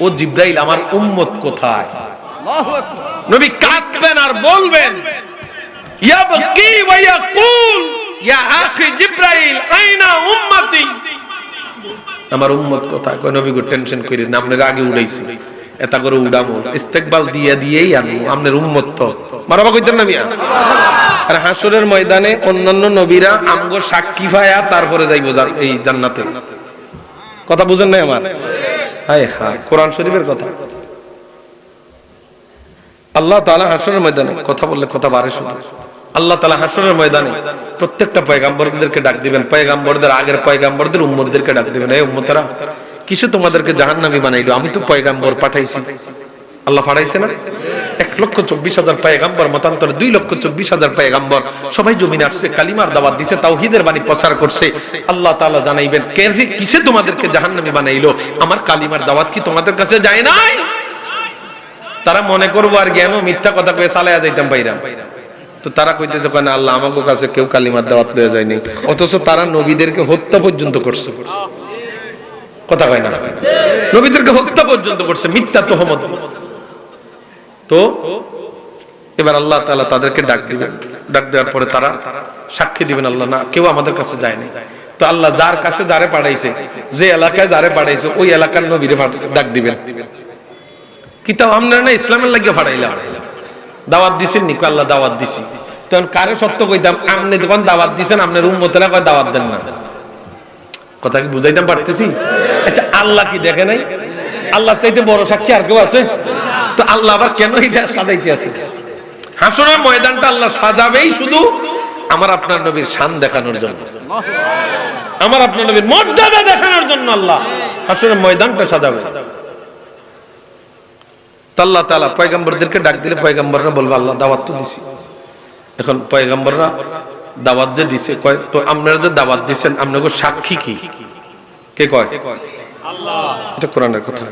ও জিবরাইল আমার উম্মত কোথায়? আল্লাহু আকবার। নবী কাঁদবেন আর বলবেন, ইয়াবকি ওয়া ইয়াকুল ইয়া আখি জিবরাইল আইনা উম্মতি, আমার উম্মত কোথায়? কই নবী গো টেনশন কইরেন না, আপনার আগে উড়াইছি, এটা করে উড়ামু, ইস্তেকবাল দিয়েই আনবো, আপনার উম্মত তো মারবা কইতেন না মিয়া। আর হাসরের ময়দানে অন্যান্য নবীরা আমগো সাক্ষী পায়া তারপরে যাইবো এই জান্নাতে। কথা বুঝেন নাই আমার? হায় হায়, কোরআন শরীফের কথা। আল্লাহ তাআলা হাসরের ময়দানে কথা বললে কথা বাড়ে শুনে। আল্লাহ তাআলা হাসরের ময়দানে প্রত্যেকটা পয়গাম্বরদেরকে ডাক দিবেন, পয়গাম্বরদের আগের পয়গাম্বরদের উম্মতদেরকে ডাক দিবেন, এই উম্মতেরা কিছু তোমাদেরকে জাহান্নামী বানাইলো, আমি তো পয়গাম্বর পাঠাইছি। আল্লাহ পাঠাইছে না? 1,24,000 পয়গাম্বর, মতান্তরে 2,24,000 পয়গাম্বর, সবাই জমিনে আসছে, কালিমার দাওয়াত দিছে, তাওহীদের বাণী প্রচার করছে। আল্লাহ তাআলা জানাইবেন, কিসে তোমাদেরকে জাহান্নামী বানাইলো? আমার কালিমার দাওয়াত কি তোমাদের কাছে যায় নাই? তারা মনে করবো আর জ্ঞান মিথ্যা কথা কয়ে চালায়া যাইতাম পাইরাম। তো তারা কইতেছে কেন আল্লাহ আমাকে কাছে কেউ কালিমার দাওয়াত লয়ে যায়নি, অথচ তারা নবীদেরকে হত্যা পর্যন্ত করছে। কথা কয় না? নবীদেরকে হত্যা পর্যন্ত করছে মিথ্যা তোহমত। তো এবার আল্লাহ তাআলা তাদেরকে ডাক দিবেন, ডাক দেওয়ার পরে তারা সাক্ষী দিবেন, আল্লাহ না, কেউ আমাদের কাছে যায়নি। তো আল্লাহ যার কাছে যারে পাঠাইছে, যে এলাকায় যারে পাঠাইছে, ওই এলাকার নবীরে ডাক দিবেন, কিতাব আমরা না ইসলামের লাগিয়ে ফাড়াইলাম, দাওয়াত দিছেন নি? আল্লাহ দাওয়াত দিছি। তখন কারে সত্য কইতাম, আপনি যখন দাওয়াত দিছেন আপনার উম্মতেরা কয় দাওয়াত দেন না। কথা কি বুঝাইতাম পারতেছি? আচ্ছা, আল্লাহ কি দেখে নাই? আল্লাহ চাইতে বড় সাক্ষী আর কেউ আছে? তো আল্লাহ আবার কেন এটা সাজাইতে আছে? হাসরের ময়দানটা আল্লাহ সাজাবেই শুধু আমার আপনার নবীর শান দেখানোর জন্য, আমার আপনার নবীর মর্যাদা দেখানোর জন্য আল্লাহ হাসরের ময়দানটা সাজাবে। আল্লাহ তাআলা পয়গম্বরদেরকে ডাক দিলে পয়গম্বররা বলবে, আল্লাহ দাওয়াত তো দিছি। এখন পয়গম্বররা দাওয়াত যে দিছে, কয় তো আপনারা যে দাওয়াত দিছেন আপনাকে সাক্ষী কি? কে কয়? আল্লাহ। এটা কোরআনের কথা।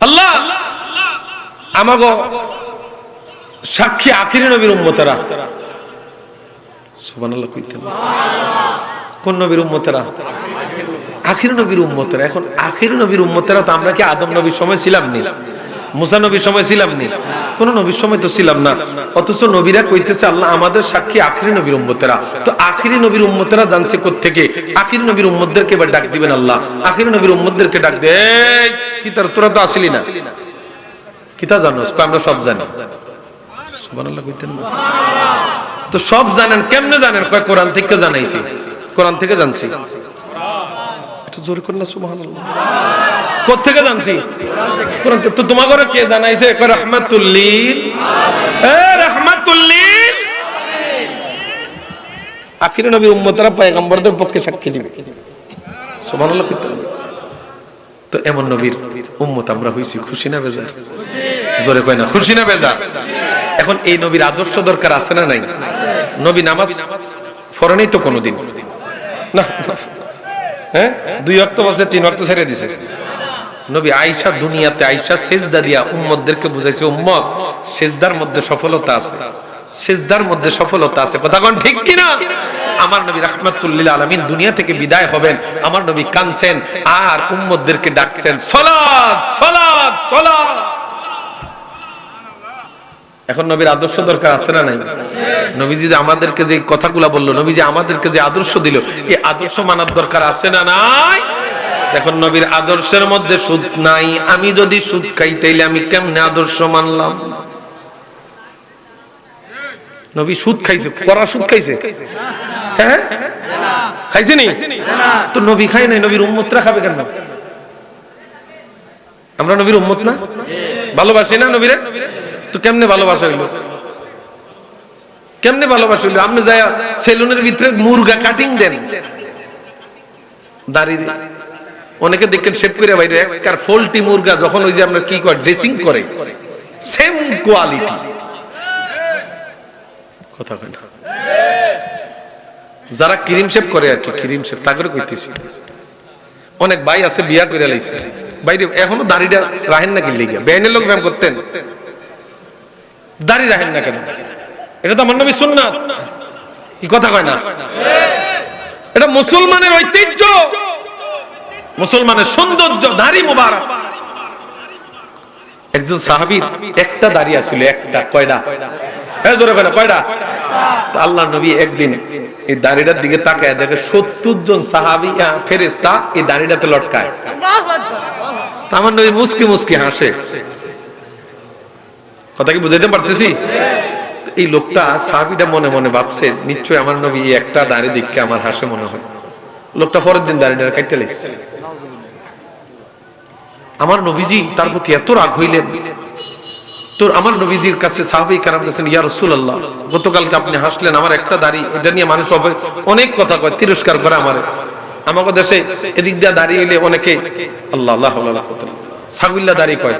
আল্লাহ আমাগো সাক্ষী আখিরি নবীর উম্মতেরা। সুবহানাল্লাহ কইতেন। কোন নবীর উম্মতেরা? আখিরি নবীর উম্মতেরা। এখন আখিরি নবীর উম্মতেরা তো আমরা কি আদম নবীর সময় ছিলাম নি? মুসা নবীর সময় ছিলাম নি? কোন নবীর সময় তো ছিলাম না। অথচ নবীরা কইতেছে আল্লাহ আমাদের সাক্ষী আখিরি নবীর উম্মতেরা। তো আখিরি নবীর উম্মতেরা জানছে কোত্থেকে? আখিরি নবীর উম্মতদেরকে এবার ডাক দিবেন আল্লাহ। আখিরি নবীর উম্মতদেরকে ডাক দে, কি তোরা তো আসলি না, কিতা জানোস? আমরা সব জানি। সুবহানাল্লাহ কইতেন না? তো সব জানেন, কেমনে জানেন? কয় কোরআন থেকে জানাইছি, কোরআন থেকে জানছি। এটা জোরে কর না সুবহানাল্লাহ। কোথা থেকে জানছি? কোরআন থেকে। তো তোমাকে কে জানাইছে? কয় রাহমাতুল লিল আলামিন। রাহমাতুল লিল আলামিন। আখিরি নবীর উম্মতরা পয়গম্বরদের পক্ষে সাক্ষী দিবে। সুবহানাল্লাহ কইতেন। তো এমন নবীর উম্মত আমরা হইছি, খুশি না বেজার? জোরে কয় না, খুশি না বেজার? এখন এই নবীর আদর্শ দরকার আছে না নাই? নবী নামাজ পড়ে তো কোনোদিন না, হ্যাঁ 2 ওয়াক্ত বসে 3 ওয়াক্ত ছেড়ে দিছে। নবী আয়েশা দুনিয়াতে আয়েশা সেজদা দিয়া উম্মতদেরকে বুঝাইছে, উম্মত সেজদার মধ্যে সফলতা আছে, সেজদার মধ্যে সফলতা আছে। কথা কোন ঠিক কিনা? আমার নবী রাহমাতুল লিল আলামিন দুনিয়া থেকে বিদায় হবেন, আমার নবী কাঁদছেন আর উম্মতদেরকে ডাকছেন সালাত সালাত সালাত। এখন নবীর আদর্শ দরকার আছে না নাই? নবীজি আমাদেরকে যে কথাগুলা বললো, নবীজি আমাদেরকে যে আদর্শ দিল, এই আদর্শ মানার দরকার আছে না নাই? এখন নবীর আদর্শের মধ্যে সুদ নাই। আমি যদি সুদ খাই তাইলে আমি কেমনে আদর্শ মানলাম? নবী সুদ খাইছে, করা সুদ খাইছে? হ্যাঁ খাইছে নি? তো নবী খাই নাই, নবীর উম্মতরা খাবে কেন? আমরা নবীর উম্মত না? ভালোবাসি না নবীরে? তো কেমনে ভালোবাসা হইলো? কেমনে ভালোবাসা হইলো? আপনি যায় সেলুনের ভিতরে মুরগা কাটিং দেন, দাড়ির অনেকে দেখেন শেভ করে বাইরে একবার ফলটি মুরগা, যখন ওই যে আমরা কি করে ড্রেসিং করে, সেম কোয়ালিটি কথা কয় না। যারা ক্রিম শেভ করে আর কি, ক্রিম শেভ তা করে কইতেছি। অনেক ভাই আছে বিয়া করে লাইছে, বাইরে এখনো দাড়িটা রাহেন না, কি লেগে বেআইনের লোক ব্যায়াম করতেন, দাড়ি রাহেন না কেন? এটা তো আমার নবী সুন্নাত, কি কথা কয় না? এটা মুসলমানের ঐতিহ্য, মুসলমানের সৌন্দর্য, দাড়ি মোবারক। একজন সাহাবীর একটা দাড়ি ছিল, একটা। কয়টা? জোরে কয়টা? কয়টা? আল্লাহর নবী একদিন এই দাড়িটার দিকে তাকায় দেখে 70 জন সাহাবী ফেরেশতা এই দাড়িটাতে লটকায়। আমার নবী মুস্কি মুস্কি হাসে। কথা কি বুঝাইতে পারতেছি? এই লোকটা সাহাবীটা মনে মনে ভাবছে নিশ্চয়ই আমার নবী একটা দাড়ি দেখে আমার হাসে মনে হয়। লোকটা পরের দিন দাড়িটা কাটতে লাগছে। আমার নবীজি তার প্রতি এত রাগ হইলেন, তোর আমার নবীজির কাছে সাহাবী کرام বলেন, ইয়া রাসূলুল্লাহ, গতকালকে আপনি হাসলেন, আমার একটা দাড়ি, এটা নিয়ে মানুষ অনেক কথা কয়, তিরস্কার করে আমারে। আমাদের দেশে এদিক দিয়ে দাড়ি হইলে অনেকে আল্লাহ আল্লাহ আল্লাহ ছাগিল্লা দাড়ি কয়,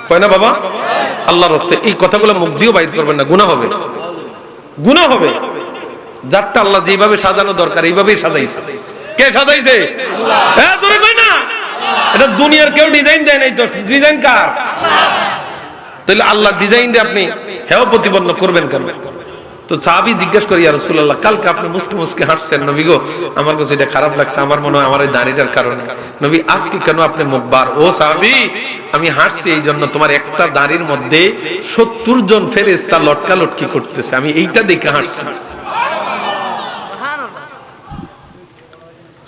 কয় না বাবা? আল্লাহর রাস্তে এই কথাগুলো মুখ দিয়েও বাইর করবেন না, গুনাহ হবে, গুনাহ হবে। যারটা আল্লাহ যেভাবে সাজানো দরকার এইভাবেই সাজাইছে। কে সাজাইছে? আল্লাহ। হ্যাঁ তোরে কই না, এটা দুনিয়ার কেউ ডিজাইন দেয় নাই, তো ডিজাইন কার? তাহলে আল্লাহর ডিজাইন দিয়ে আপনি হেও প্রতিপন্ন করবেন কেন? তো সাহাবী জিজ্ঞেস করি, ইয়া রাসূলুল্লাহ, কালকে আপনি মুস্কি মুস্কি হাসছেন, নবী গো আমার কাছে এটা খারাপ লাগছে, আমার মনে হয় আমার এই দাড়িটার কারণে। নবী, আজকে কেন আপনি মুখবার? ও সাহাবী, আমি হাসছি এই জন্য তোমার একটা দাড়ির মধ্যে 70 জন ফেরেশতা লটকা লটকি করতেছে, আমি এইটা দেখে হাসছি।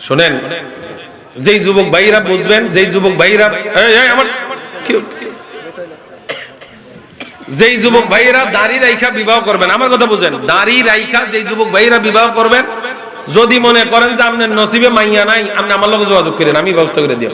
শুনেন, যেই যুবক ভাইরা বুঝবেন, যেই যুবক ভাইরা আমার যেই যুবক ভাইরা দাড়ি রাইখা বিবাহ করবেন, আমার কথা বুঝেন, দাড়ি রাইখা যেই যুবক ভাইরা বিবাহ করবেন, যদি মনে করেন যে আপনার নসিবে মাইয়া নাই, আপনি আমার লগে যোগাযোগ করেন, আমি ব্যবস্থা করে দিই।